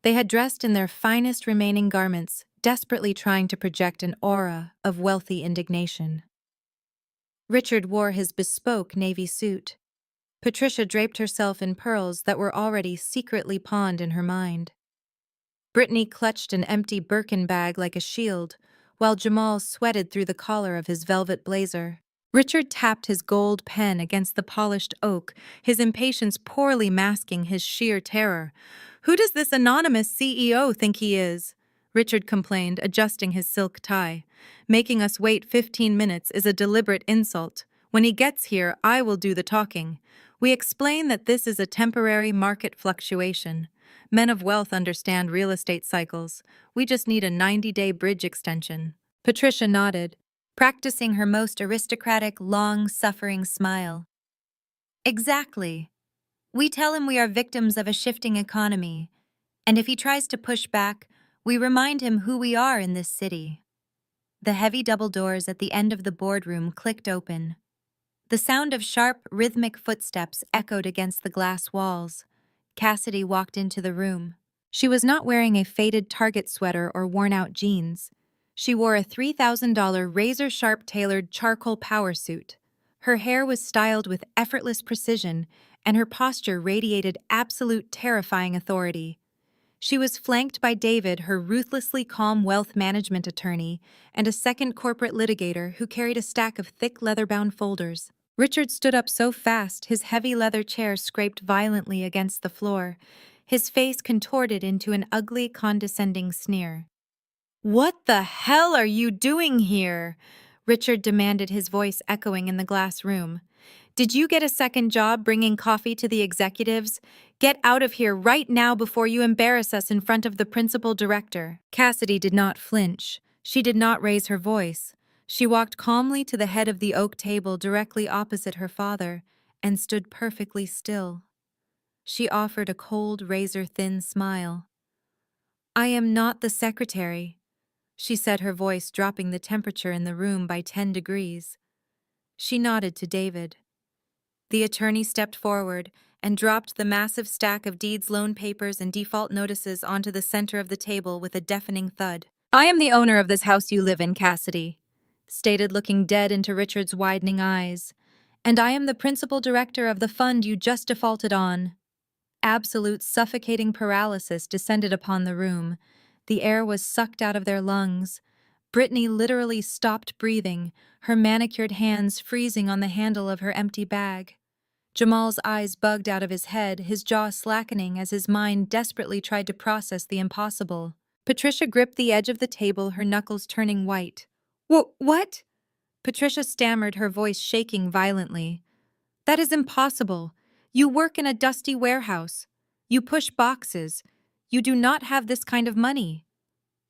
They had dressed in their finest remaining garments, desperately trying to project an aura of wealthy indignation. Richard wore his bespoke navy suit. Patricia draped herself in pearls that were already secretly pawned in her mind. Brittany clutched an empty Birkin bag like a shield, while Jamal sweated through the collar of his velvet blazer. Richard tapped his gold pen against the polished oak, his impatience poorly masking his sheer terror. "Who does this anonymous CEO think he is?" Richard complained, adjusting his silk tie. "Making us wait 15 minutes is a deliberate insult. When he gets here, I will do the talking. We explain that this is a temporary market fluctuation. Men of wealth understand real estate cycles. We just need a 90-day bridge extension." Patricia nodded, practicing her most aristocratic, long-suffering smile. "Exactly. We tell him we are victims of a shifting economy, and if he tries to push back, we remind him who we are in this city." The heavy double doors at the end of the boardroom clicked open. The sound of sharp, rhythmic footsteps echoed against the glass walls. Cassidy walked into the room. She was not wearing a faded Target sweater or worn-out jeans. She wore a $3,000 razor-sharp tailored charcoal power suit. Her hair was styled with effortless precision, and her posture radiated absolute terrifying authority. She was flanked by David, her ruthlessly calm wealth management attorney, and a second corporate litigator who carried a stack of thick leather-bound folders. Richard stood up so fast his heavy leather chair scraped violently against the floor, his face contorted into an ugly, condescending sneer. "What the hell are you doing here?" Richard demanded, his voice echoing in the glass room. "Did you get a second job bringing coffee to the executives? Get out of here right now before you embarrass us in front of the principal director." Cassidy did not flinch. She did not raise her voice. She walked calmly to the head of the oak table directly opposite her father and stood perfectly still. She offered a cold, razor-thin smile. "I am not the secretary," she said, her voice dropping the temperature in the room by 10 degrees. She nodded to David. The attorney stepped forward and dropped the massive stack of deeds, loan papers, and default notices onto the center of the table with a deafening thud. "I am the owner of this house you live in, Cassidy," stated, looking dead into Richard's widening eyes. "And I am the principal director of the fund you just defaulted on." Absolute suffocating paralysis descended upon the room. The air was sucked out of their lungs. Brittany literally stopped breathing, her manicured hands freezing on the handle of her empty bag. Jamal's eyes bugged out of his head, his jaw slackening as his mind desperately tried to process the impossible. Patricia gripped the edge of the table, her knuckles turning white. What? Patricia stammered, her voice shaking violently. "That is impossible. You work in a dusty warehouse. You push boxes. You do not have this kind of money."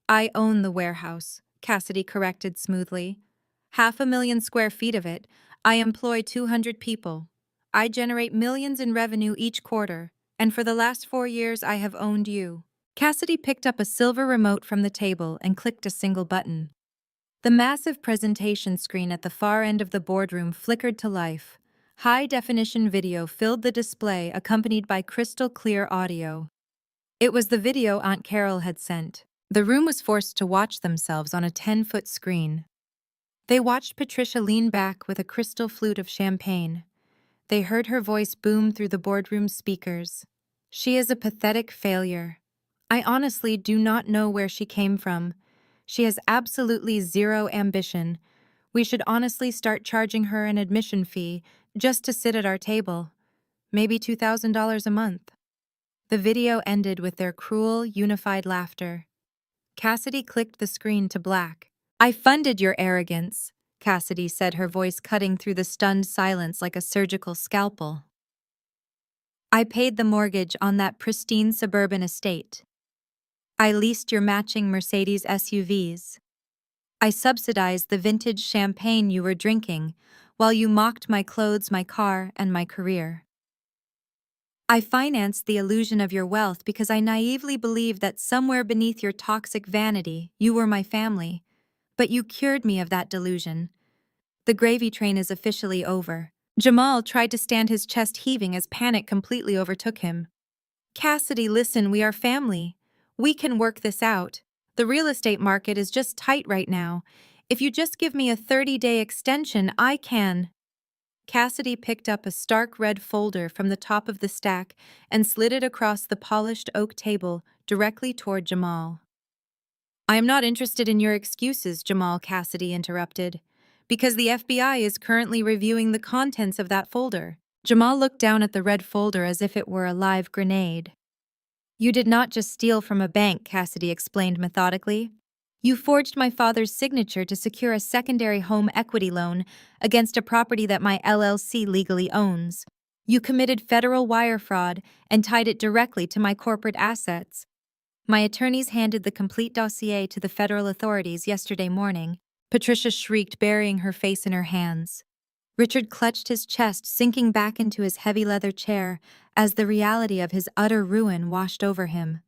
"I own the warehouse," Cassidy corrected smoothly. "500,000 square feet of it. I employ 200 people. I generate millions in revenue each quarter, and for the last 4 years I have owned you." Cassidy picked up a silver remote from the table and clicked a single button. The massive presentation screen at the far end of the boardroom flickered to life. High-definition video filled the display, accompanied by crystal-clear audio. It was the video Aunt Carol had sent. The room was forced to watch themselves on a 10-foot screen. They watched Patricia lean back with a crystal flute of champagne. They heard her voice boom through the boardroom speakers. "She is a pathetic failure. I honestly do not know where she came from. She has absolutely zero ambition. We should honestly start charging her an admission fee just to sit at our table. Maybe $2,000 a month." The video ended with their cruel, unified laughter. Cassidy clicked the screen to black. "I funded your arrogance," Cassidy said, her voice cutting through the stunned silence like a surgical scalpel. "I paid the mortgage on that pristine suburban estate. I leased your matching Mercedes SUVs. I subsidized the vintage champagne you were drinking, while you mocked my clothes, my car, and my career." I financed the illusion of your wealth because I naively believed that somewhere beneath your toxic vanity, you were my family. But you cured me of that delusion. The gravy train is officially over. Jamal tried to stand his chest heaving as panic completely overtook him. Cassidy, listen, we are family. We can work this out. The real estate market is just tight right now. If you just give me a 30-day extension, I can. Cassidy picked up a stark red folder from the top of the stack and slid it across the polished oak table directly toward Jamal. I am not interested in your excuses, Jamal, Cassidy interrupted, because the FBI is currently reviewing the contents of that folder. Jamal looked down at the red folder as if it were a live grenade. You did not just steal from a bank, Cassidy explained methodically. You forged my father's signature to secure a secondary home equity loan against a property that my LLC legally owns. You committed federal wire fraud and tied it directly to my corporate assets. My attorneys handed the complete dossier to the federal authorities yesterday morning. Patricia shrieked, burying her face in her hands. Richard clutched his chest, sinking back into his heavy leather chair as the reality of his utter ruin washed over him.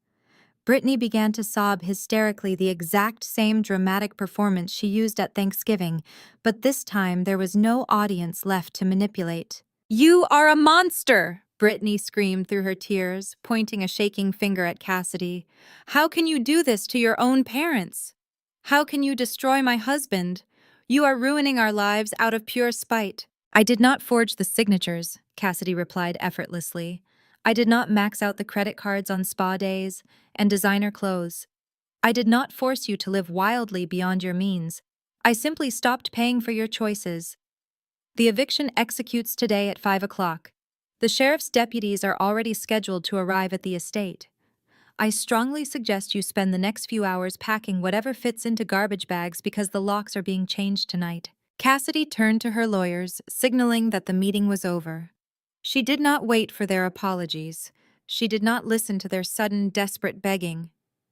Brittany began to sob hysterically, the exact same dramatic performance she used at Thanksgiving, but this time there was no audience left to manipulate. You are a monster! Brittany screamed through her tears, pointing a shaking finger at Cassidy. How can you do this to your own parents? How can you destroy my husband? You are ruining our lives out of pure spite. I did not forge the signatures, Cassidy replied effortlessly. I did not max out the credit cards on spa days and designer clothes. I did not force you to live wildly beyond your means. I simply stopped paying for your choices. The eviction executes today at 5 o'clock. The sheriff's deputies are already scheduled to arrive at the estate. I strongly suggest you spend the next few hours packing whatever fits into garbage bags because the locks are being changed tonight. Cassidy turned to her lawyers, signaling that the meeting was over. She did not wait for their apologies. She did not listen to their sudden, desperate begging.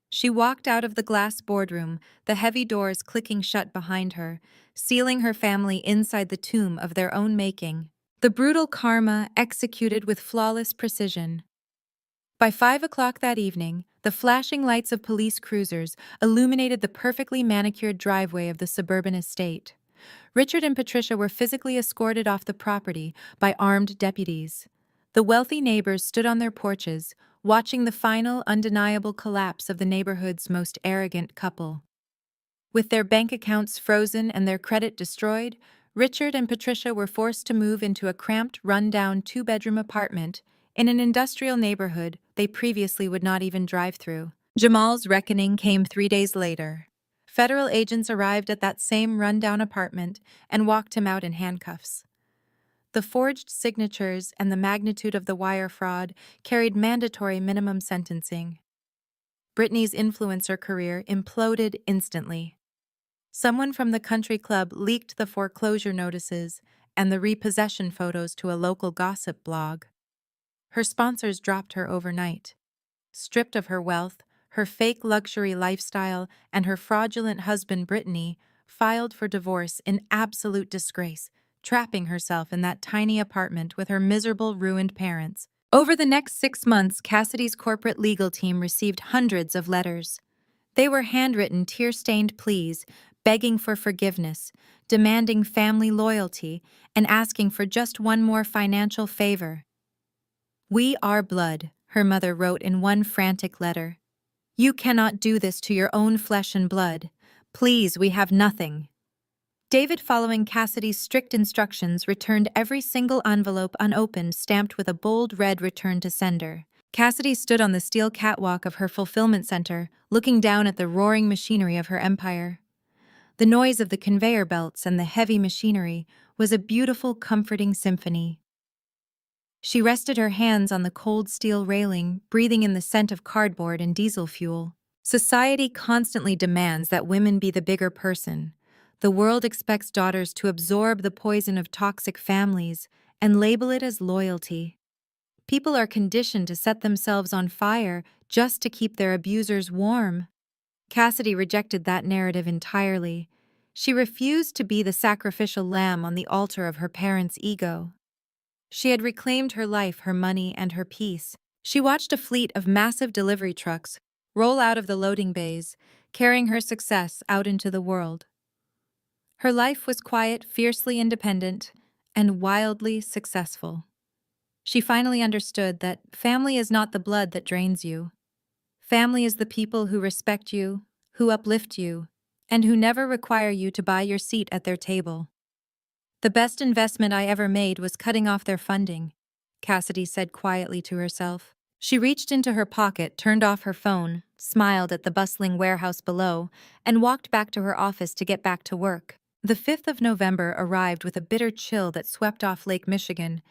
She walked out of the glass boardroom, the heavy doors clicking shut behind her, sealing her family inside the tomb of their own making. The brutal karma executed with flawless precision. By 5 o'clock that evening, the flashing lights of police cruisers illuminated the perfectly manicured driveway of the suburban estate. Richard and Patricia were physically escorted off the property by armed deputies. The wealthy neighbors stood on their porches, watching the final, undeniable collapse of the neighborhood's most arrogant couple. With their bank accounts frozen and their credit destroyed, Richard and Patricia were forced to move into a cramped, run-down two-bedroom apartment in an industrial neighborhood they previously would not even drive through. Jamal's reckoning came 3 days later. Federal agents arrived at that same run-down apartment and walked him out in handcuffs. The forged signatures and the magnitude of the wire fraud carried mandatory minimum sentencing. Brittany's influencer career imploded instantly. Someone from the country club leaked the foreclosure notices and the repossession photos to a local gossip blog. Her sponsors dropped her overnight. Stripped of her wealth, her fake luxury lifestyle, and her fraudulent husband Brittany filed for divorce in absolute disgrace, trapping herself in that tiny apartment with her miserable, ruined parents. Over the next 6 months, Cassidy's corporate legal team received hundreds of letters. They were handwritten, tear-stained pleas, begging for forgiveness, demanding family loyalty, and asking for just one more financial favor. We are blood, her mother wrote in one frantic letter. You cannot do this to your own flesh and blood. Please, we have nothing. David, following Cassidy's strict instructions, returned every single envelope unopened, stamped with a bold red return to sender. Cassidy stood on the steel catwalk of her fulfillment center, looking down at the roaring machinery of her empire. The noise of the conveyor belts and the heavy machinery was a beautiful, comforting symphony. She rested her hands on the cold steel railing, breathing in the scent of cardboard and diesel fuel. Society constantly demands that women be the bigger person. The world expects daughters to absorb the poison of toxic families and label it as loyalty. People are conditioned to set themselves on fire just to keep their abusers warm. Cassidy rejected that narrative entirely. She refused to be the sacrificial lamb on the altar of her parents' ego. She had reclaimed her life, her money, and her peace. She watched a fleet of massive delivery trucks roll out of the loading bays, carrying her success out into the world. Her life was quiet, fiercely independent, and wildly successful. She finally understood that family is not the blood that drains you. Family is the people who respect you, who uplift you, and who never require you to buy your seat at their table. The best investment I ever made was cutting off their funding, Cassidy said quietly to herself. She reached into her pocket, turned off her phone, smiled at the bustling warehouse below, and walked back to her office to get back to work. The 5th of November arrived with a bitter chill that swept off Lake Michigan,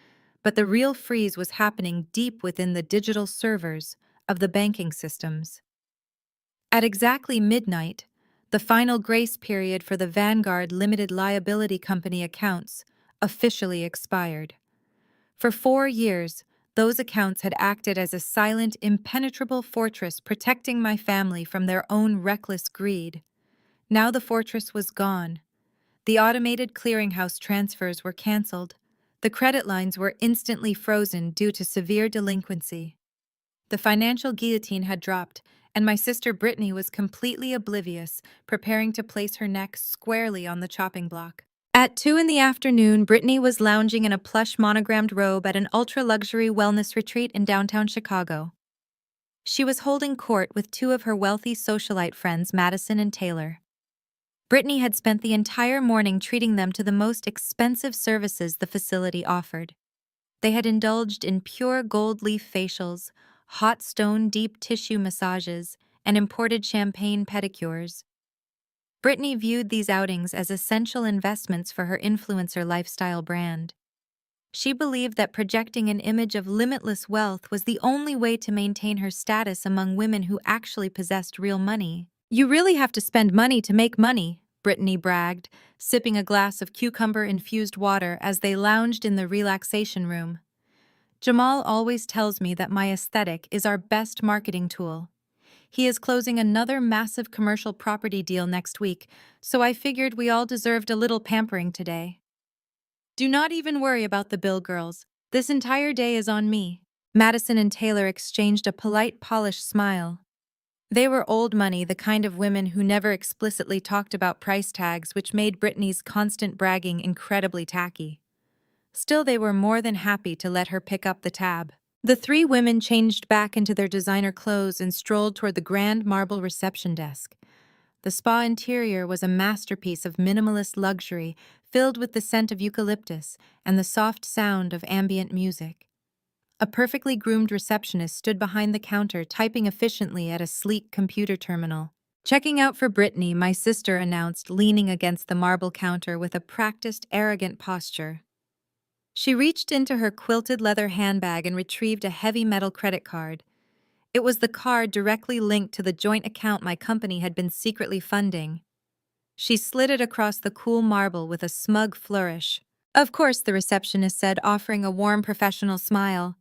but the real freeze was happening deep within the digital servers of the banking systems. At exactly midnight, the final grace period for the Vanguard Limited Liability Company accounts officially expired. For 4 years, those accounts had acted as a silent, impenetrable fortress protecting my family from their own reckless greed. Now the fortress was gone. The automated clearinghouse transfers were canceled. The credit lines were instantly frozen due to severe delinquency. The financial guillotine had dropped, and my sister Brittany was completely oblivious, preparing to place her neck squarely on the chopping block. At 2 in the afternoon, Brittany was lounging in a plush monogrammed robe at an ultra-luxury wellness retreat in downtown Chicago. She was holding court with two of her wealthy socialite friends, Madison and Taylor. Brittany had spent the entire morning treating them to the most expensive services the facility offered. They had indulged in pure gold leaf facials, hot stone deep tissue massages, and imported champagne pedicures. Brittany viewed these outings as essential investments for her influencer lifestyle brand. She believed that projecting an image of limitless wealth was the only way to maintain her status among women who actually possessed real money. "You really have to spend money to make money," Brittany bragged, sipping a glass of cucumber-infused water as they lounged in the relaxation room. "Jamal always tells me that my aesthetic is our best marketing tool. He is closing another massive commercial property deal next week, so I figured we all deserved a little pampering today." "Do not even worry about the bill, girls. This entire day is on me." Madison and Taylor exchanged a polite, polished smile. They were old money, the kind of women who never explicitly talked about price tags, which made Brittany's constant bragging incredibly tacky. Still, they were more than happy to let her pick up the tab. The three women changed back into their designer clothes and strolled toward the grand marble reception desk. The spa interior was a masterpiece of minimalist luxury, filled with the scent of eucalyptus and the soft sound of ambient music. A perfectly groomed receptionist stood behind the counter, typing efficiently at a sleek computer terminal. "Checking out for Brittany," my sister announced, leaning against the marble counter with a practiced, arrogant posture. She reached into her quilted leather handbag and retrieved a heavy metal credit card. It was the card directly linked to the joint account my company had been secretly funding. She slid it across the cool marble with a smug flourish. "Of course," the receptionist said, offering a warm professional smile.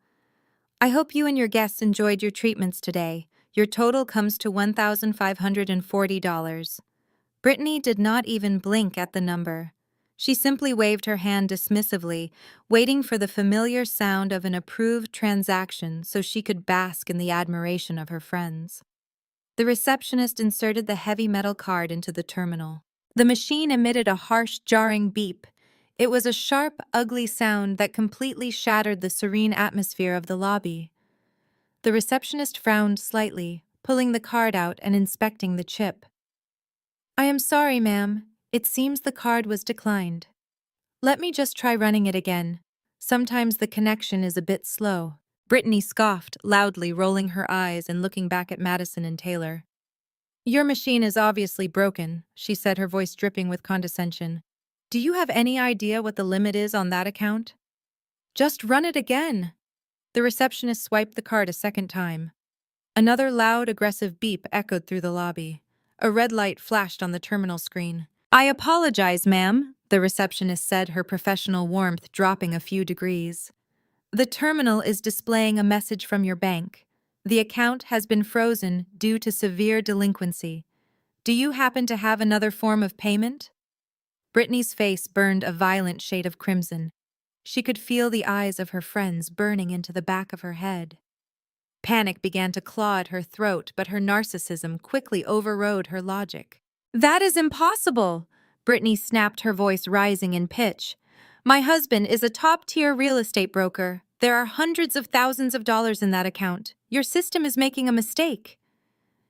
"I hope you and your guests enjoyed your treatments today. Your total comes to $1,540. Brittany did not even blink at the number. She simply waved her hand dismissively, waiting for the familiar sound of an approved transaction so she could bask in the admiration of her friends. The receptionist inserted the heavy metal card into the terminal. The machine emitted a harsh, jarring beep. It was a sharp, ugly sound that completely shattered the serene atmosphere of the lobby. The receptionist frowned slightly, pulling the card out and inspecting the chip. "I am sorry, ma'am. It seems the card was declined. Let me just try running it again. Sometimes the connection is a bit slow." Brittany scoffed, loudly, rolling her eyes and looking back at Madison and Taylor. "Your machine is obviously broken," she said, her voice dripping with condescension. "Do you have any idea what the limit is on that account?" "Just run it again." The receptionist swiped the card a second time. Another loud, aggressive beep echoed through the lobby. A red light flashed on the terminal screen. "I apologize, ma'am," the receptionist said, her professional warmth dropping a few degrees. "The terminal is displaying a message from your bank. The account has been frozen due to severe delinquency. Do you happen to have another form of payment?" Brittany's face burned a violent shade of crimson. She could feel the eyes of her friends burning into the back of her head. Panic began to claw at her throat, but her narcissism quickly overrode her logic. "That is impossible!" Brittany snapped, her voice rising in pitch. "My husband is a top-tier real estate broker. There are hundreds of thousands of dollars in that account. Your system is making a mistake."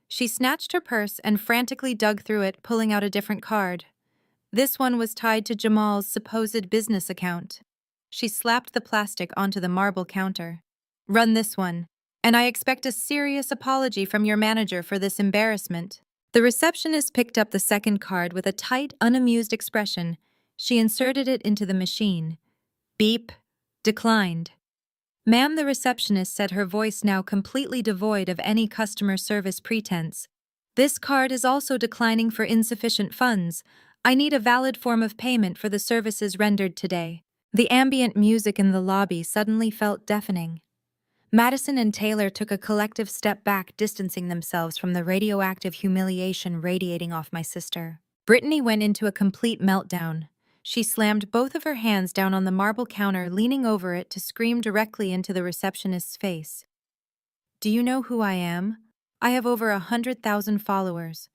She snatched her purse and frantically dug through it, pulling out a different card. This one was tied to Jamal's supposed business account. She slapped the plastic onto the marble counter. "Run this one, and I expect a serious apology from your manager for this embarrassment." The receptionist picked up the second card with a tight, unamused expression. She inserted it into the machine. "Beep. Declined." "Ma'am," the receptionist said, her voice now completely devoid of any customer service pretense. "This card is also declining for insufficient funds. I need a valid form of payment for the services rendered today." The ambient music in the lobby suddenly felt deafening. Madison and Taylor took a collective step back, distancing themselves from the radioactive humiliation radiating off my sister. Brittany went into a complete meltdown. She slammed both of her hands down on the marble counter, leaning over it to scream directly into the receptionist's face. "Do you know who I am? I have over 100,000 followers.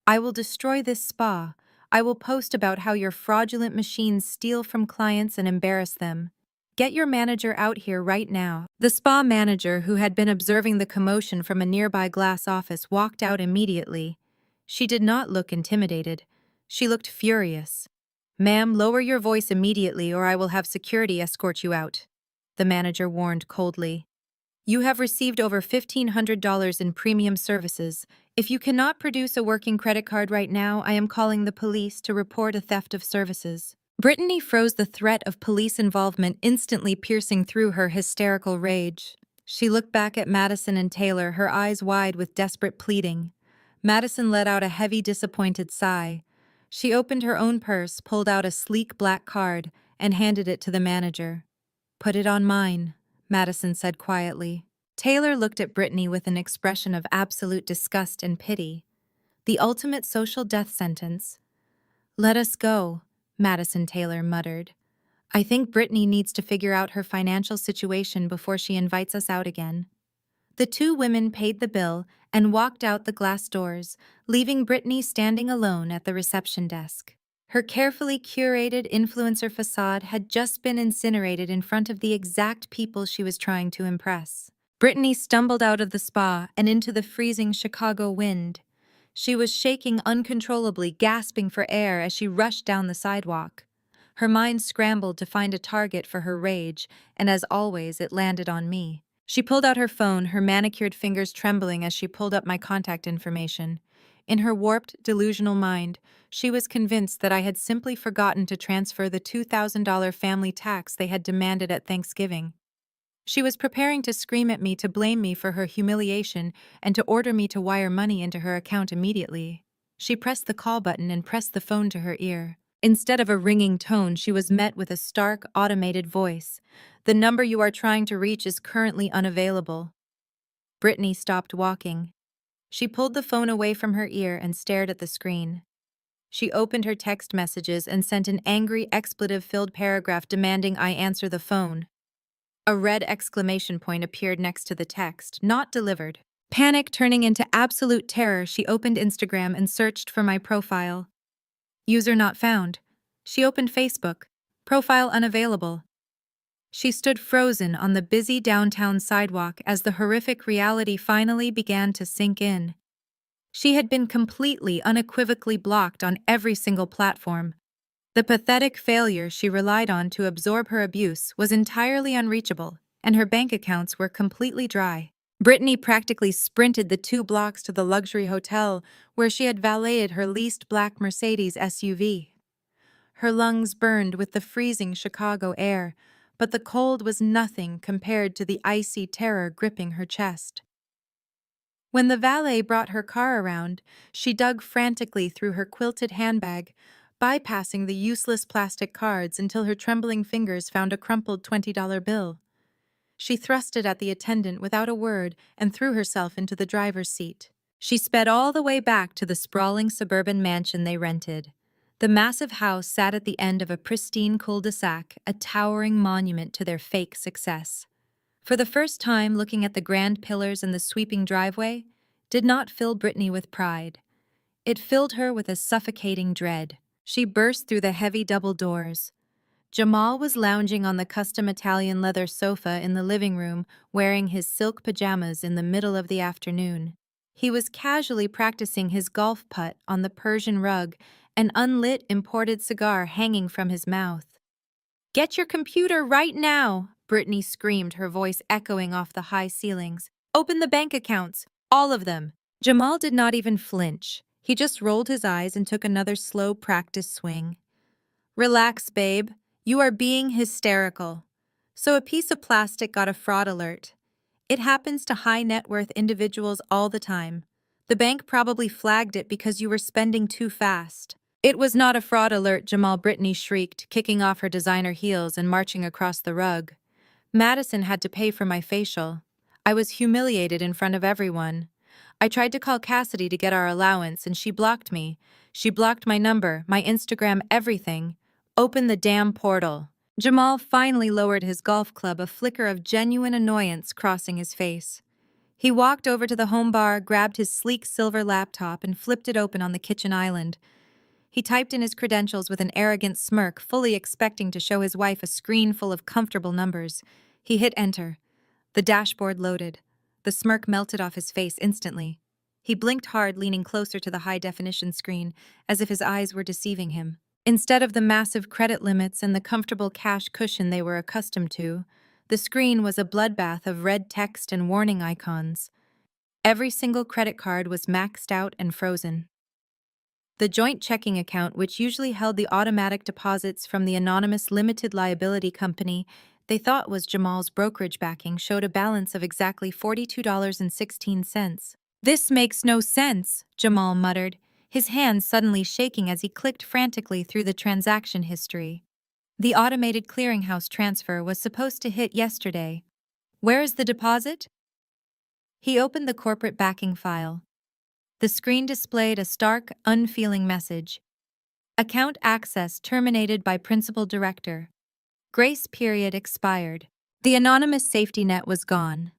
I will destroy this spa. I will post about how your fraudulent machines steal from clients and embarrass them. Get your manager out here right now." The spa manager, who had been observing the commotion from a nearby glass office, walked out immediately. She did not look intimidated. She looked furious. "Ma'am, lower your voice immediately or I will have security escort you out," the manager warned coldly. "You have received over $1,500 in premium services. If you cannot produce a working credit card right now, I am calling the police to report a theft of services." Brittany froze, the threat of police involvement instantly piercing through her hysterical rage. She looked back at Madison and Taylor, her eyes wide with desperate pleading. Madison let out a heavy, disappointed sigh. She opened her own purse, pulled out a sleek black card, and handed it to the manager. "Put it on mine," Madison said quietly. Taylor looked at Brittany with an expression of absolute disgust and pity. The ultimate social death sentence. "Let us go," Madison Taylor muttered. "I think Brittany needs to figure out her financial situation before she invites us out again." The two women paid the bill and walked out the glass doors, leaving Brittany standing alone at the reception desk. Her carefully curated influencer facade had just been incinerated in front of the exact people she was trying to impress. Brittany stumbled out of the spa and into the freezing Chicago wind. She was shaking uncontrollably, gasping for air as she rushed down the sidewalk. Her mind scrambled to find a target for her rage, and as always, it landed on me. She pulled out her phone, her manicured fingers trembling as she pulled up my contact information. In her warped, delusional mind, she was convinced that I had simply forgotten to transfer the $2,000 family tax they had demanded at Thanksgiving. She was preparing to scream at me, to blame me for her humiliation, and to order me to wire money into her account immediately. She pressed the call button and pressed the phone to her ear. Instead of a ringing tone, she was met with a stark, automated voice. "The number you are trying to reach is currently unavailable." Brittany stopped walking. She pulled the phone away from her ear and stared at the screen. She opened her text messages and sent an angry, expletive-filled paragraph demanding I answer the phone. A red exclamation point appeared next to the text, "Not delivered." Panic turning into absolute terror, she opened Instagram and searched for my profile. User not found. She opened Facebook. Profile unavailable. She stood frozen on the busy downtown sidewalk as the horrific reality finally began to sink in. She had been completely, unequivocally blocked on every single platform. The pathetic failure she relied on to absorb her abuse was entirely unreachable, and her bank accounts were completely dry. Brittany practically sprinted the 2 blocks to the luxury hotel where she had valeted her leased black Mercedes SUV. Her lungs burned with the freezing Chicago air, but the cold was nothing compared to the icy terror gripping her chest. When the valet brought her car around, she dug frantically through her quilted handbag, bypassing the useless plastic cards until her trembling fingers found a crumpled $20 bill. She thrust it at the attendant without a word and threw herself into the driver's seat. She sped all the way back to the sprawling suburban mansion they rented. The massive house sat at the end of a pristine cul-de-sac, a towering monument to their fake success. For the first time, looking at the grand pillars and the sweeping driveway did not fill Brittany with pride. It filled her with a suffocating dread. She burst through the heavy double doors. Jamal was lounging on the custom Italian leather sofa in the living room, wearing his silk pajamas in the middle of the afternoon. He was casually practicing his golf putt on the Persian rug, an unlit imported cigar hanging from his mouth. "Get your computer right now!" Brittany screamed, her voice echoing off the high ceilings. "Open the bank accounts, all of them!" Jamal did not even flinch. He just rolled his eyes and took another slow practice swing. "Relax, babe. You are being hysterical." So a piece of plastic got a fraud alert. It happens to high net worth individuals all the time. The bank probably flagged it because you were spending too fast. "It was not a fraud alert," Jamal Brittany shrieked, kicking off her designer heels and marching across the rug. "Madison had to pay for my facial. I was humiliated in front of everyone. I tried to call Cassidy to get our allowance and she blocked me. She blocked my number, my Instagram, everything. Open the damn portal." Jamal finally lowered his golf club, a flicker of genuine annoyance crossing his face. He walked over to the home bar, grabbed his sleek silver laptop, and flipped it open on the kitchen island. He typed in his credentials with an arrogant smirk, fully expecting to show his wife a screen full of comfortable numbers. He hit enter. The dashboard loaded. The smirk melted off his face instantly. He blinked hard, leaning closer to the high-definition screen, as if his eyes were deceiving him. Instead of the massive credit limits and the comfortable cash cushion they were accustomed to, the screen was a bloodbath of red text and warning icons. Every single credit card was maxed out and frozen. The joint checking account, which usually held the automatic deposits from the anonymous limited liability company they thought was Jamal's brokerage backing, showed a balance of exactly $42.16. "This makes no sense," Jamal muttered, his hands suddenly shaking as he clicked frantically through the transaction history. The automated clearinghouse transfer was supposed to hit yesterday. "Where is the deposit?" He opened the corporate backing file. The screen displayed a stark, unfeeling message. "Account access terminated by principal director. Grace period expired." The anonymous safety net was gone.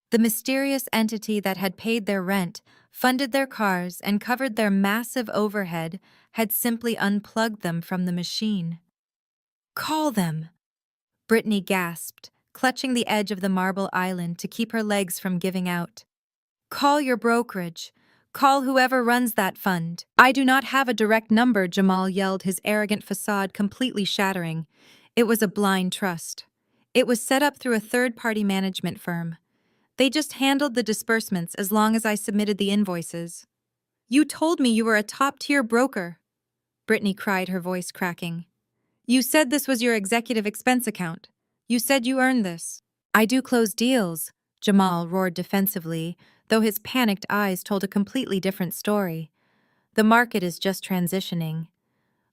The mysterious entity that had paid their rent, funded their cars, and covered their massive overhead had simply unplugged them from the machine. "Call them!" Brittany gasped, clutching the edge of the marble island to keep her legs from giving out. "Call your brokerage. Call whoever runs that fund." "I do not have a direct number," Jamal yelled, his arrogant facade completely shattering. It was a blind trust. It was set up through a third-party management firm. They just handled the disbursements as long as I submitted the invoices. "You told me you were a top-tier broker," Brittany cried, her voice cracking. "You said this was your executive expense account. You said you earned this." "I do close deals," Jamal roared defensively, though his panicked eyes told a completely different story. "The market is just transitioning.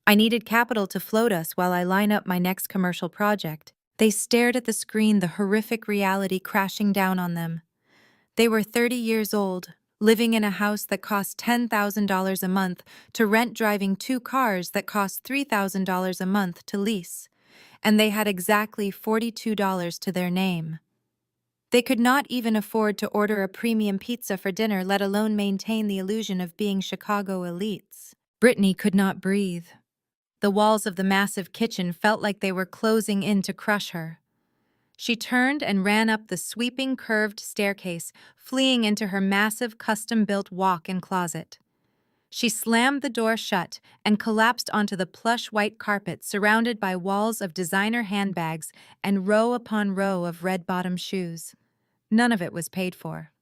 I needed capital to float us while I line up my next commercial project." They stared at the screen, the horrific reality crashing down on them. They were 30 years old, living in a house that cost $10,000 a month to rent, driving 2 cars that cost $3,000 a month to lease, and they had exactly $42 to their name. They could not even afford to order a premium pizza for dinner, let alone maintain the illusion of being Chicago elites. Brittany could not breathe. The walls of the massive kitchen felt like they were closing in to crush her. She turned and ran up the sweeping, curved staircase, fleeing into her massive, custom-built walk-in closet. She slammed the door shut and collapsed onto the plush white carpet, surrounded by walls of designer handbags and row upon row of red-bottom shoes. None of it was paid for.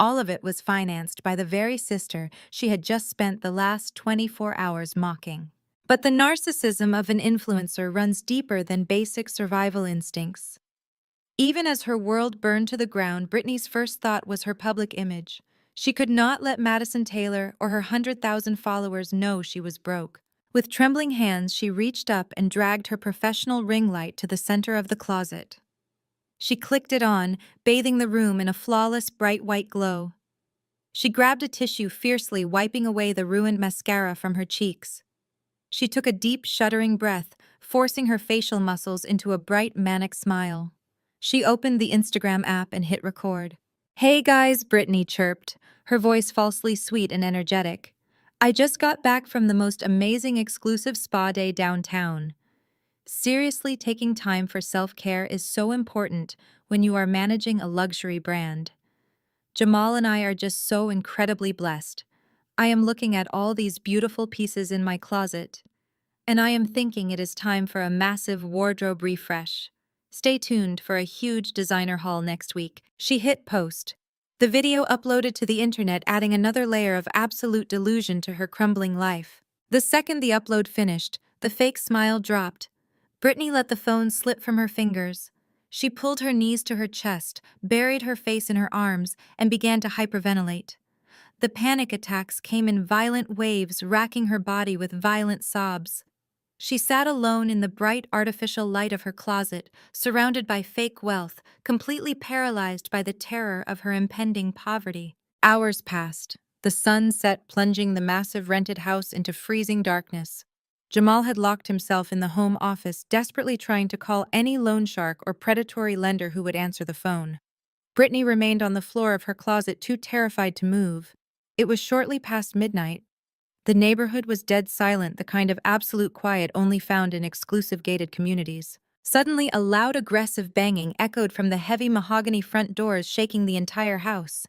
All of it was financed by the very sister she had just spent the last 24 hours mocking. But the narcissism of an influencer runs deeper than basic survival instincts. Even as her world burned to the ground, Brittany's first thought was her public image. She could not let Madison Taylor or her 100,000 followers know she was broke. With trembling hands, she reached up and dragged her professional ring light to the center of the closet. She clicked it on, bathing the room in a flawless, bright white glow. She grabbed a tissue, fiercely wiping away the ruined mascara from her cheeks. She took a deep, shuddering breath, forcing her facial muscles into a bright, manic smile. She opened the Instagram app and hit record. "Hey guys," Brittany chirped, her voice falsely sweet and energetic. "I just got back from the most amazing exclusive spa day downtown." Seriously, taking time for self-care is so important when you are managing a luxury brand. Jamal and I are just so incredibly blessed. I am looking at all these beautiful pieces in my closet, and I am thinking it is time for a massive wardrobe refresh. Stay tuned for a huge designer haul next week. She hit post. The video uploaded to the internet, adding another layer of absolute delusion to her crumbling life. The second the upload finished, the fake smile dropped. Brittany let the phone slip from her fingers. She pulled her knees to her chest, buried her face in her arms, and began to hyperventilate. The panic attacks came in violent waves, racking her body with violent sobs. She sat alone in the bright artificial light of her closet, surrounded by fake wealth, completely paralyzed by the terror of her impending poverty. Hours passed. The sun set, plunging the massive rented house into freezing darkness. Jamal had locked himself in the home office, desperately trying to call any loan shark or predatory lender who would answer the phone. Brittany remained on the floor of her closet, too terrified to move. It was shortly past midnight. The neighborhood was dead silent, the kind of absolute quiet only found in exclusive gated communities. Suddenly, a loud, aggressive banging echoed from the heavy mahogany front doors, shaking the entire house.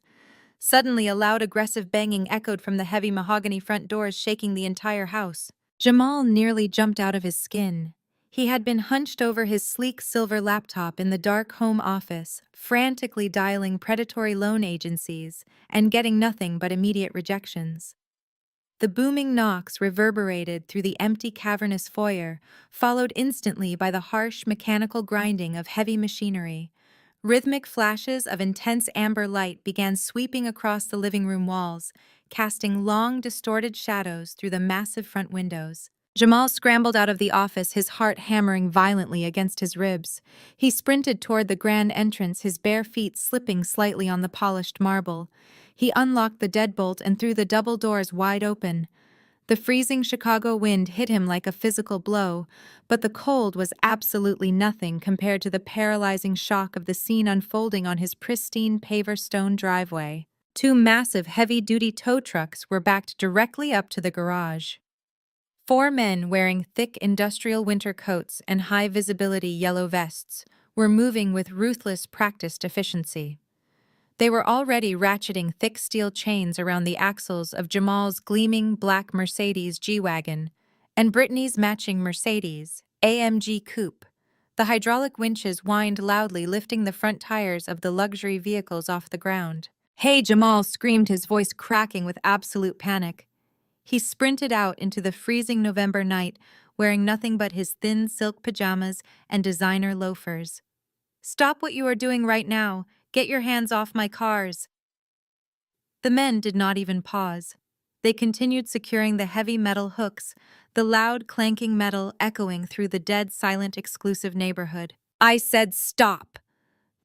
Suddenly, a loud, aggressive banging echoed from the heavy mahogany front doors, shaking the entire house. Jamal nearly jumped out of his skin. He had been hunched over his sleek silver laptop in the dark home office, frantically dialing predatory loan agencies and getting nothing but immediate rejections. The booming knocks reverberated through the empty cavernous foyer, followed instantly by the harsh mechanical grinding of heavy machinery. Rhythmic flashes of intense amber light began sweeping across the living room walls, casting long, distorted shadows through the massive front windows. Jamal scrambled out of the office, his heart hammering violently against his ribs. He sprinted toward the grand entrance, his bare feet slipping slightly on the polished marble. He unlocked the deadbolt and threw the double doors wide open. The freezing Chicago wind hit him like a physical blow, but the cold was absolutely nothing compared to the paralyzing shock of the scene unfolding on his pristine paver stone driveway. Two massive heavy-duty tow trucks were backed directly up to the garage. Four men wearing thick industrial winter coats and high-visibility yellow vests were moving with ruthless, practiced efficiency. They were already ratcheting thick steel chains around the axles of Jamal's gleaming black Mercedes G-Wagon and Brittany's matching Mercedes AMG Coupe. The hydraulic winches whined loudly, lifting the front tires of the luxury vehicles off the ground. "Hey!" Jamal screamed, his voice cracking with absolute panic. He sprinted out into the freezing November night, wearing nothing but his thin silk pajamas and designer loafers. "Stop what you are doing right now! Get your hands off my cars!" The men did not even pause. They continued securing the heavy metal hooks, the loud clanking metal echoing through the dead silent exclusive neighborhood. "I said stop!"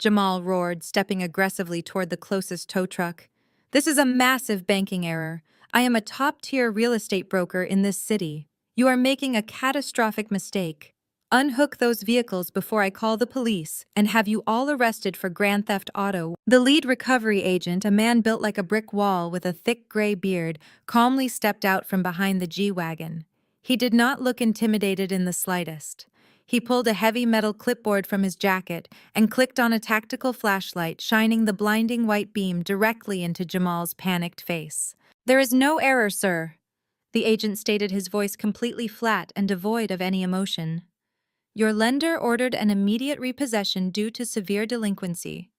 Jamal roared, stepping aggressively toward the closest tow truck. "This is a massive banking error. I am a top-tier real estate broker in this city. You are making a catastrophic mistake. Unhook those vehicles before I call the police and have you all arrested for grand theft auto." The lead recovery agent, a man built like a brick wall with a thick gray beard, calmly stepped out from behind the G-Wagon. He did not look intimidated in the slightest. He pulled a heavy metal clipboard from his jacket and clicked on a tactical flashlight, shining the blinding white beam directly into Jamal's panicked face. "There is no error, sir," the agent stated, his voice completely flat and devoid of any emotion. "Your lender ordered an immediate repossession due to severe delinquency.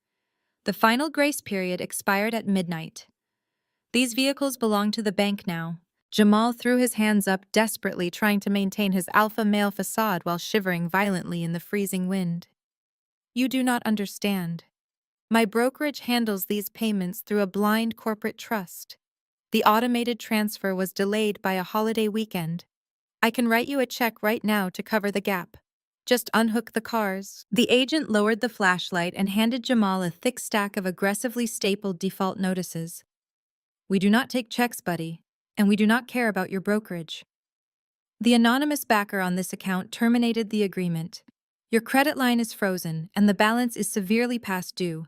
The final grace period expired at midnight. These vehicles belong to the bank now." Jamal threw his hands up desperately, trying to maintain his alpha male facade while shivering violently in the freezing wind. "You do not understand. My brokerage handles these payments through a blind corporate trust. The automated transfer was delayed by a holiday weekend. I can write you a check right now to cover the gap. Just unhook the cars." The agent lowered the flashlight and handed Jamal a thick stack of aggressively stapled default notices. "We do not take checks, buddy, and we do not care about your brokerage." The anonymous backer on this account terminated the agreement. Your credit line is frozen, and the balance is severely past due.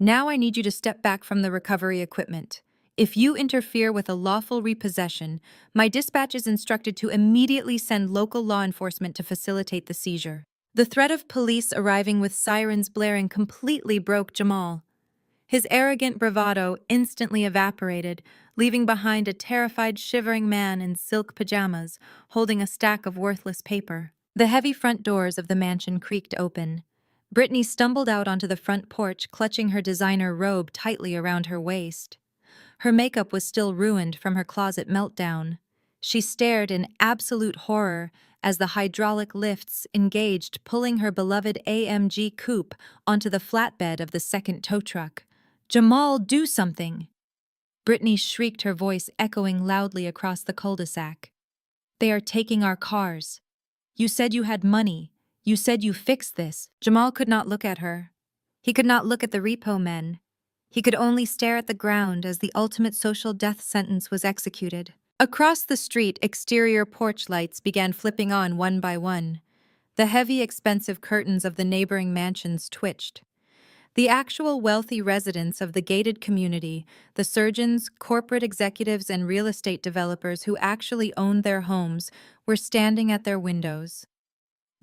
Now I need you to step back from the recovery equipment. If you interfere with a lawful repossession, my dispatch is instructed to immediately send local law enforcement to facilitate the seizure. The threat of police arriving with sirens blaring completely broke Jamal. His arrogant bravado instantly evaporated, leaving behind a terrified, shivering man in silk pajamas, holding a stack of worthless paper. The heavy front doors of the mansion creaked open. Brittany stumbled out onto the front porch, clutching her designer robe tightly around her waist. Her makeup was still ruined from her closet meltdown. She stared in absolute horror as the hydraulic lifts engaged, pulling her beloved AMG coupe onto the flatbed of the second tow truck. "Jamal, do something!" Brittany shrieked, her voice echoing loudly across the cul-de-sac. "They are taking our cars. You said you had money. You said you fixed this." Jamal could not look at her. He could not look at the repo men. He could only stare at the ground as the ultimate social death sentence was executed. Across the street, exterior porch lights began flipping on one by one. The heavy, expensive curtains of the neighboring mansions twitched. The actual wealthy residents of the gated community, the surgeons, corporate executives, and real estate developers who actually owned their homes, were standing at their windows.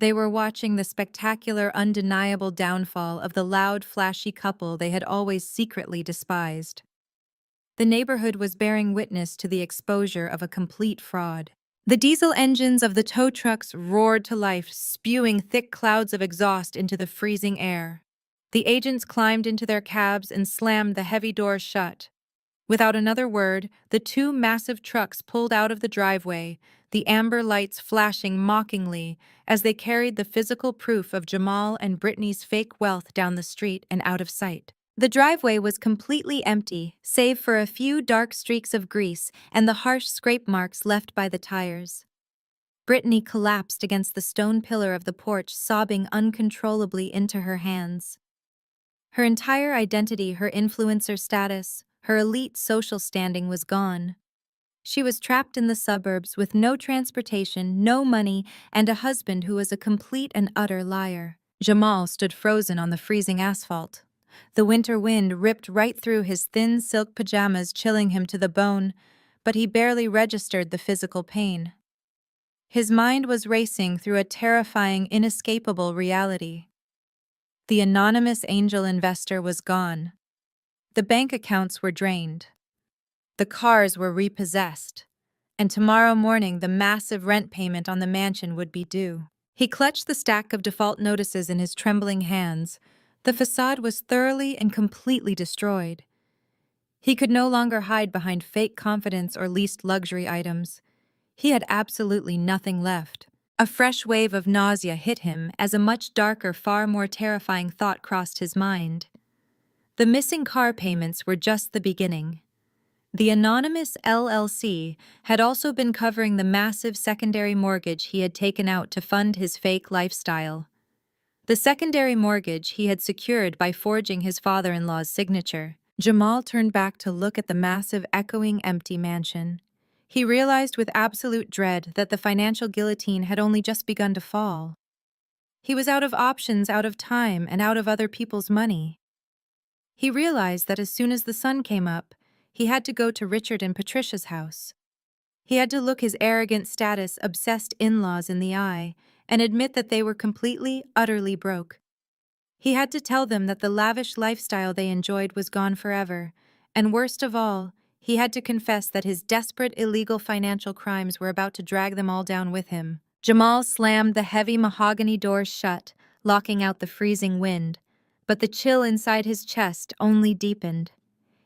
They were watching the spectacular, undeniable downfall of the loud, flashy couple they had always secretly despised. The neighborhood was bearing witness to the exposure of a complete fraud. The diesel engines of the tow trucks roared to life, spewing thick clouds of exhaust into the freezing air. The agents climbed into their cabs and slammed the heavy doors shut. Without another word, the two massive trucks pulled out of the driveway, the amber lights flashing mockingly as they carried the physical proof of Jamal and Brittany's fake wealth down the street and out of sight. The driveway was completely empty, save for a few dark streaks of grease and the harsh scrape marks left by the tires. Brittany collapsed against the stone pillar of the porch, sobbing uncontrollably into her hands. Her entire identity, her influencer status, her elite social standing was gone. She was trapped in the suburbs with no transportation, no money, and a husband who was a complete and utter liar. Jamal stood frozen on the freezing asphalt. The winter wind ripped right through his thin silk pajamas, chilling him to the bone, but he barely registered the physical pain. His mind was racing through a terrifying, inescapable reality. The anonymous angel investor was gone. The bank accounts were drained. The cars were repossessed. And tomorrow morning the massive rent payment on the mansion would be due. He clutched the stack of default notices in his trembling hands. The facade was thoroughly and completely destroyed. He could no longer hide behind fake confidence or leased luxury items. He had absolutely nothing left. A fresh wave of nausea hit him as a much darker, far more terrifying thought crossed his mind. The missing car payments were just the beginning. The anonymous LLC had also been covering the massive secondary mortgage he had taken out to fund his fake lifestyle. The secondary mortgage he had secured by forging his father-in-law's signature. Jamal turned back to look at the massive, echoing, empty mansion. He realized with absolute dread that the financial guillotine had only just begun to fall. He was out of options, out of time, and out of other people's money. He realized that as soon as the sun came up, he had to go to Richard and Patricia's house. He had to look his arrogant status, obsessed in-laws in the eye and admit that they were completely, utterly broke. He had to tell them that the lavish lifestyle they enjoyed was gone forever, and worst of all, he had to confess that his desperate, illegal financial crimes were about to drag them all down with him. Jamal slammed the heavy mahogany doors shut, locking out the freezing wind, but the chill inside his chest only deepened.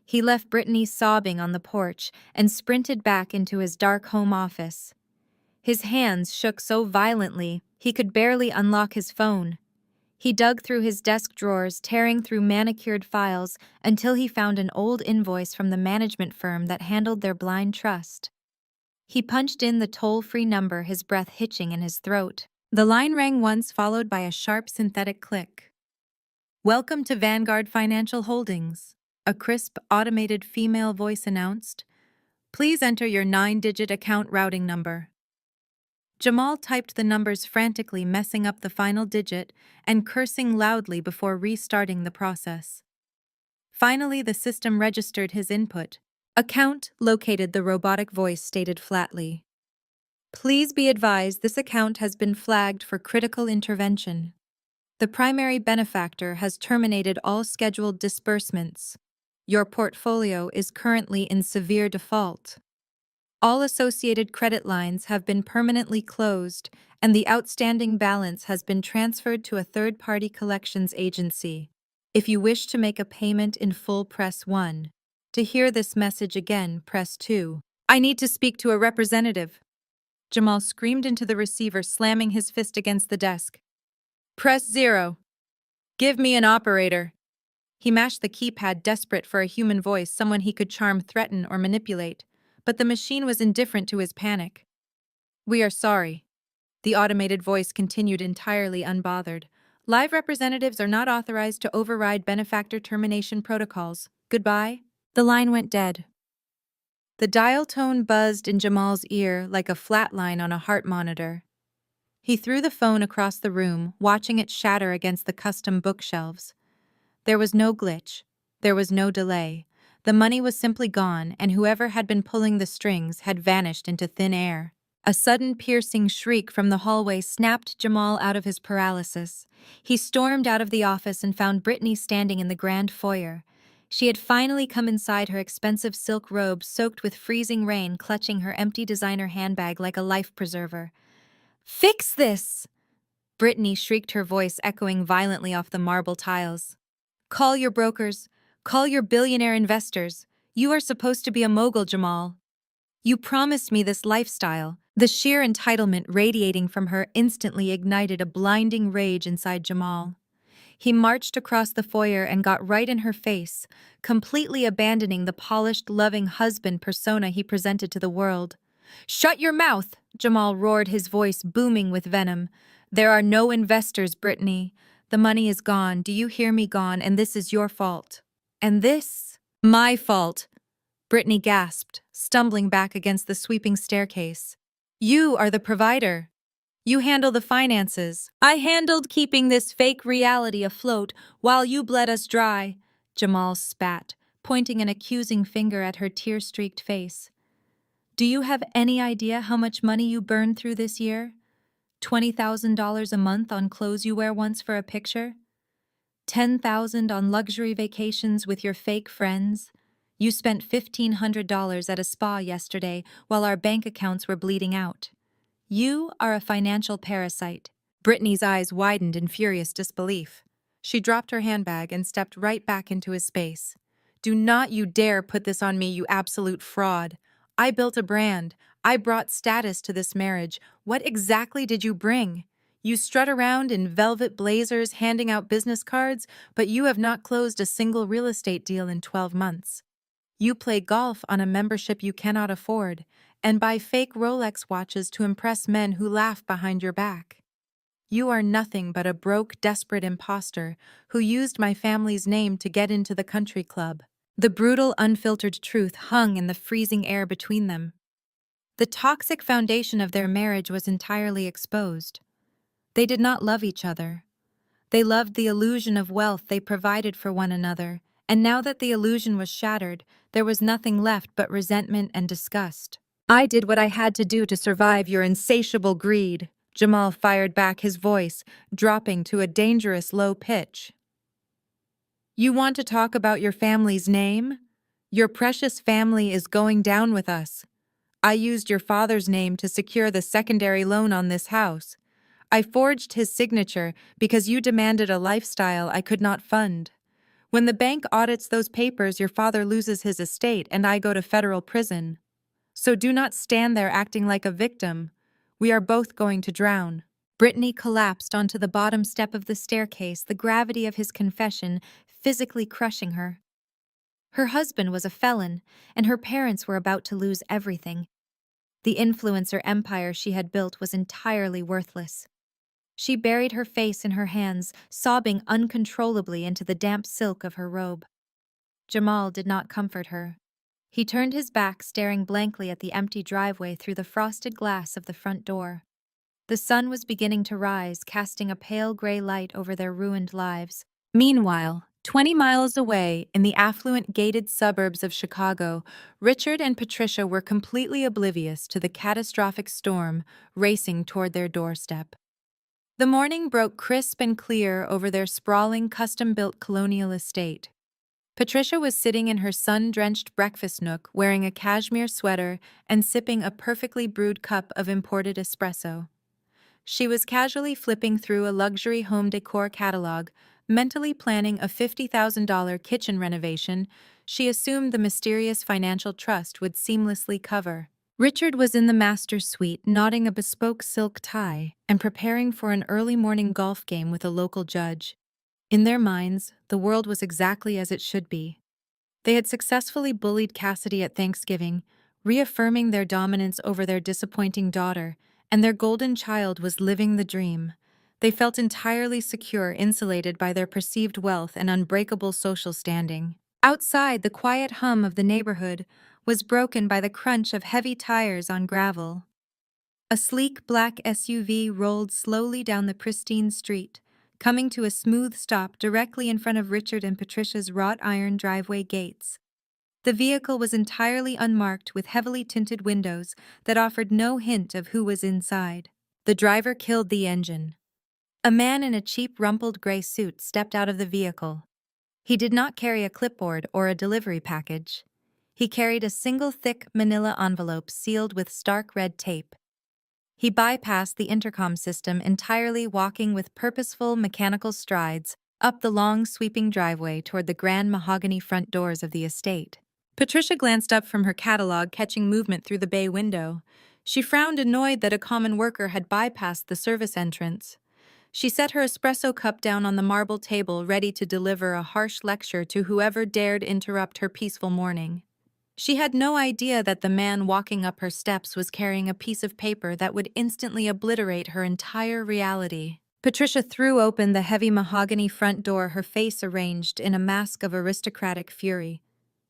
He left Brittany sobbing on the porch and sprinted back into his dark home office. His hands shook so violently he could barely unlock his phone. He dug through his desk drawers, tearing through manicured files until he found an old invoice from the management firm that handled their blind trust. He punched in the toll-free number, his breath hitching in his throat. The line rang once, followed by a sharp synthetic click. "Welcome to Vanguard Financial Holdings," a crisp, automated female voice announced. "Please enter your 9-digit account routing number." Jamal typed the numbers frantically, messing up the final digit and cursing loudly before restarting the process. Finally, the system registered his input. Account located, the robotic voice stated flatly. Please be advised this account has been flagged for critical intervention. The primary benefactor has terminated all scheduled disbursements. Your portfolio is currently in severe default. All associated credit lines have been permanently closed, and the outstanding balance has been transferred to a third-party collections agency. If you wish to make a payment in full, press 1. To hear this message again, press 2. I need to speak to a representative. Jamal screamed into the receiver, slamming his fist against the desk. Press 0. Give me an operator. He mashed the keypad, desperate for a human voice, someone he could charm, threaten, or manipulate. But the machine was indifferent to his panic. We are sorry. The automated voice continued, entirely unbothered. Live representatives are not authorized to override benefactor termination protocols. Goodbye. The line went dead. The dial tone buzzed in Jamal's ear like a flat line on a heart monitor. He threw the phone across the room, watching it shatter against the custom bookshelves. There was no glitch. There was no delay. The money was simply gone, and whoever had been pulling the strings had vanished into thin air. A sudden piercing shriek from the hallway snapped Jamal out of his paralysis. He stormed out of the office and found Brittany standing in the grand foyer. She had finally come inside, her expensive silk robe soaked with freezing rain, clutching her empty designer handbag like a life preserver. Fix this! Brittany shrieked, her voice echoing violently off the marble tiles. Call your brokers. Call your billionaire investors. You are supposed to be a mogul, Jamal. You promised me this lifestyle. The sheer entitlement radiating from her instantly ignited a blinding rage inside Jamal. He marched across the foyer and got right in her face, completely abandoning the polished, loving husband persona he presented to the world. Shut your mouth! Jamal roared, his voice booming with venom. There are no investors, Brittany. The money is gone, do you hear me? Gone, and this is your fault. And this? My fault, Brittany gasped, stumbling back against the sweeping staircase. You are the provider. You handle the finances. I handled keeping this fake reality afloat while you bled us dry, Jamal spat, pointing an accusing finger at her tear-streaked face. Do you have any idea how much money you burned through this year? $20,000 a month on clothes you wear once for a picture? $10,000 on luxury vacations with your fake friends? You spent $1,500 at a spa yesterday while our bank accounts were bleeding out. You are a financial parasite. Brittany's eyes widened in furious disbelief. She dropped her handbag and stepped right back into his space. Do not you dare put this on me, you absolute fraud. I built a brand. I brought status to this marriage. What exactly did you bring? You strut around in velvet blazers handing out business cards, but you have not closed a single real estate deal in 12 months. You play golf on a membership you cannot afford, and buy fake Rolex watches to impress men who laugh behind your back. You are nothing but a broke, desperate imposter who used my family's name to get into the country club. The brutal, unfiltered truth hung in the freezing air between them. The toxic foundation of their marriage was entirely exposed. They did not love each other. They loved the illusion of wealth they provided for one another, and now that the illusion was shattered, there was nothing left but resentment and disgust. I did what I had to do to survive your insatiable greed, Jamal fired back, his voice dropping to a dangerous low pitch. You want to talk about your family's name? Your precious family is going down with us. I used your father's name to secure the secondary loan on this house. I forged his signature because you demanded a lifestyle I could not fund. When the bank audits those papers, your father loses his estate and I go to federal prison. So do not stand there acting like a victim. We are both going to drown. Brittany collapsed onto the bottom step of the staircase, the gravity of his confession physically crushing her. Her husband was a felon, and her parents were about to lose everything. The influencer empire she had built was entirely worthless. She buried her face in her hands, sobbing uncontrollably into the damp silk of her robe. Jamal did not comfort her. He turned his back, staring blankly at the empty driveway through the frosted glass of the front door. The sun was beginning to rise, casting a pale gray light over their ruined lives. Meanwhile, 20 miles away, in the affluent gated suburbs of Chicago, Richard and Patricia were completely oblivious to the catastrophic storm racing toward their doorstep. The morning broke crisp and clear over their sprawling, custom-built colonial estate. Patricia was sitting in her sun-drenched breakfast nook, wearing a cashmere sweater and sipping a perfectly brewed cup of imported espresso. She was casually flipping through a luxury home decor catalog, mentally planning a $50,000 kitchen renovation she assumed the mysterious financial trust would seamlessly cover. Richard was in the master's suite, knotting a bespoke silk tie and preparing for an early morning golf game with a local judge. In their minds, the world was exactly as it should be. They had successfully bullied Cassidy at Thanksgiving, reaffirming their dominance over their disappointing daughter, and their golden child was living the dream. They felt entirely secure, insulated by their perceived wealth and unbreakable social standing. Outside, the quiet hum of the neighborhood was broken by the crunch of heavy tires on gravel. A sleek black SUV rolled slowly down the pristine street, coming to a smooth stop directly in front of Richard and Patricia's wrought iron driveway gates. The vehicle was entirely unmarked with heavily tinted windows that offered no hint of who was inside. The driver killed the engine. A man in a cheap rumpled gray suit stepped out of the vehicle. He did not carry a clipboard or a delivery package. He carried a single thick manila envelope sealed with stark red tape. He bypassed the intercom system entirely, walking with purposeful mechanical strides up the long sweeping driveway toward the grand mahogany front doors of the estate. Patricia glanced up from her catalog, catching movement through the bay window. She frowned, annoyed that a common worker had bypassed the service entrance. She set her espresso cup down on the marble table, ready to deliver a harsh lecture to whoever dared interrupt her peaceful morning. She had no idea that the man walking up her steps was carrying a piece of paper that would instantly obliterate her entire reality. Patricia threw open the heavy mahogany front door, her face arranged in a mask of aristocratic fury.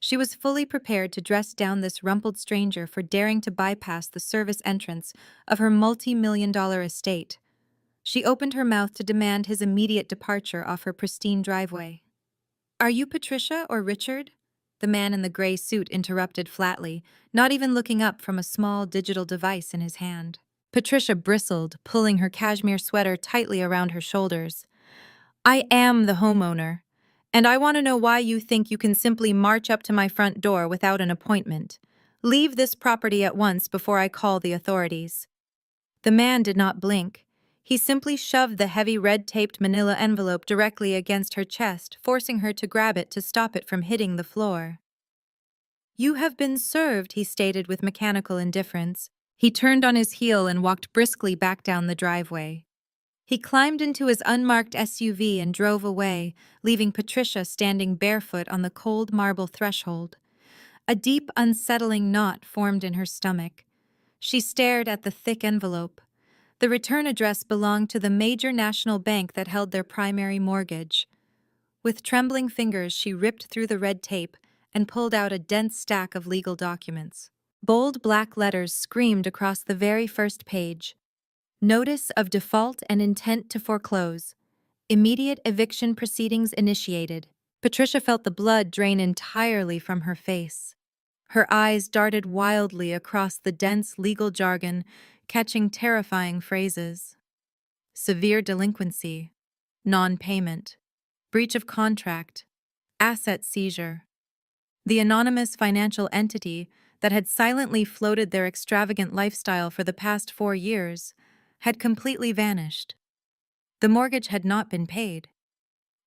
She was fully prepared to dress down this rumpled stranger for daring to bypass the service entrance of her multi-million-dollar estate. She opened her mouth to demand his immediate departure off her pristine driveway. "Are you Patricia or Richard?" The man in the gray suit interrupted flatly, not even looking up from a small digital device in his hand. Patricia bristled, pulling her cashmere sweater tightly around her shoulders. "I am the homeowner, and I want to know why you think you can simply march up to my front door without an appointment. Leave this property at once before I call the authorities." The man did not blink. He simply shoved the heavy red-taped manila envelope directly against her chest, forcing her to grab it to stop it from hitting the floor. "You have been served," he stated with mechanical indifference. He turned on his heel and walked briskly back down the driveway. He climbed into his unmarked SUV and drove away, leaving Patricia standing barefoot on the cold marble threshold. A deep, unsettling knot formed in her stomach. She stared at the thick envelope. The return address belonged to the major national bank that held their primary mortgage. With trembling fingers, she ripped through the red tape and pulled out a dense stack of legal documents. Bold black letters screamed across the very first page. "Notice of default and intent to foreclose. Immediate eviction proceedings initiated." Patricia felt the blood drain entirely from her face. Her eyes darted wildly across the dense legal jargon, catching terrifying phrases. Severe delinquency, non-payment, breach of contract, asset seizure. The anonymous financial entity that had silently floated their extravagant lifestyle for the past 4 years had completely vanished. The mortgage had not been paid.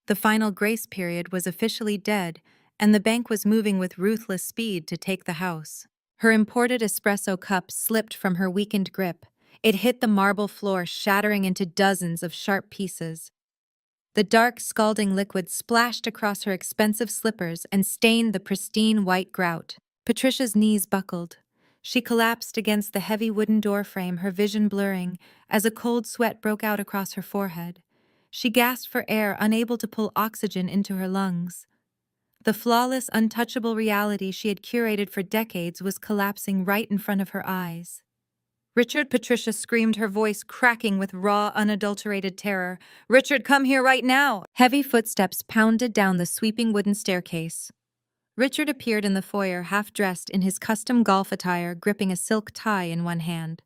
The final grace period was officially dead, and the bank was moving with ruthless speed to take the house. Her imported espresso cup slipped from her weakened grip. It hit the marble floor, shattering into dozens of sharp pieces. The dark, scalding liquid splashed across her expensive slippers and stained the pristine white grout. Patricia's knees buckled. She collapsed against the heavy wooden door frame, her vision blurring, as a cold sweat broke out across her forehead. She gasped for air, unable to pull oxygen into her lungs. The flawless, untouchable reality she had curated for decades was collapsing right in front of her eyes. Richard, Patricia screamed, her voice cracking with raw, unadulterated terror. Richard, come here right now! Heavy footsteps pounded down the sweeping wooden staircase. Richard appeared in the foyer, half-dressed in his custom golf attire, gripping a silk tie in one hand.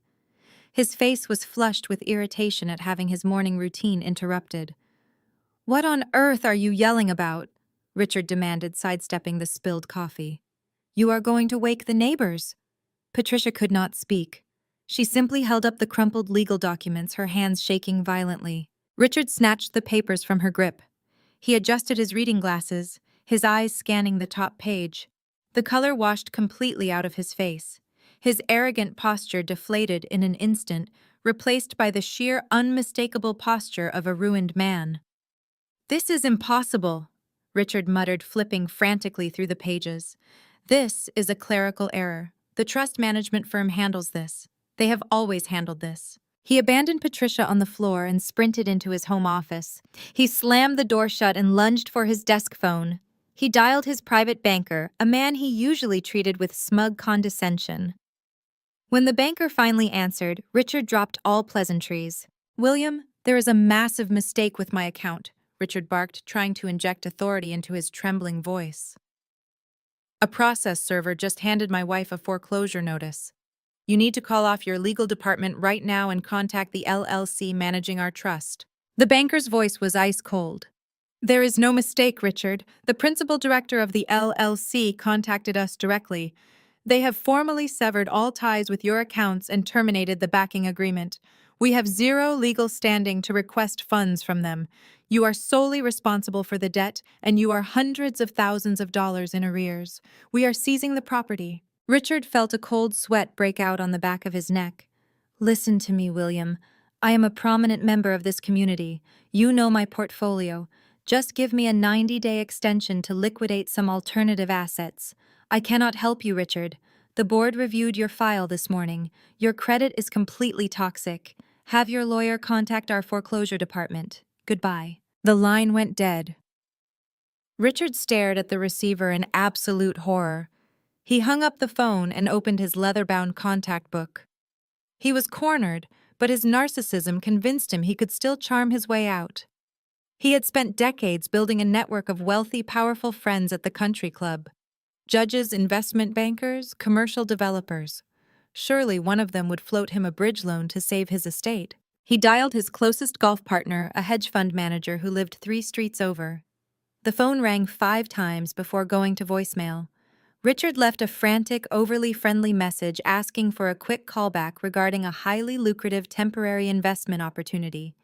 His face was flushed with irritation at having his morning routine interrupted. "What on earth are you yelling about?" Richard demanded, sidestepping the spilled coffee. "You are going to wake the neighbors." Patricia could not speak. She simply held up the crumpled legal documents, her hands shaking violently. Richard snatched the papers from her grip. He adjusted his reading glasses, his eyes scanning the top page. The color washed completely out of his face. His arrogant posture deflated in an instant, replaced by the sheer, unmistakable posture of a ruined man. "This is impossible," Richard muttered, flipping frantically through the pages. "This is a clerical error. The trust management firm handles this. They have always handled this." He abandoned Patricia on the floor and sprinted into his home office. He slammed the door shut and lunged for his desk phone. He dialed his private banker, a man he usually treated with smug condescension. When the banker finally answered, Richard dropped all pleasantries. "William, there is a massive mistake with my account," Richard barked, trying to inject authority into his trembling voice. "A process server just handed my wife a foreclosure notice. You need to call off your legal department right now and contact the LLC managing our trust." The banker's voice was ice cold. "There is no mistake, Richard. The principal director of the LLC contacted us directly. They have formally severed all ties with your accounts and terminated the backing agreement. We have zero legal standing to request funds from them. You are solely responsible for the debt, and you are hundreds of thousands of dollars in arrears. We are seizing the property." Richard felt a cold sweat break out on the back of his neck. "Listen to me, William. I am a prominent member of this community. You know my portfolio. Just give me a 90-day extension to liquidate some alternative assets. I cannot help you, Richard. The board reviewed your file this morning. Your credit is completely toxic. Have your lawyer contact our foreclosure department. Goodbye." The line went dead. Richard stared at the receiver in absolute horror. He hung up the phone and opened his leather-bound contact book. He was cornered, but his narcissism convinced him he could still charm his way out. He had spent decades building a network of wealthy, powerful friends at the country club. Judges, investment bankers, commercial developers. Surely one of them would float him a bridge loan to save his estate. He dialed his closest golf partner, a hedge fund manager who lived 3 streets over. The phone rang 5 times before going to voicemail. Richard left a frantic, overly friendly message asking for a quick callback regarding a highly lucrative temporary investment opportunity.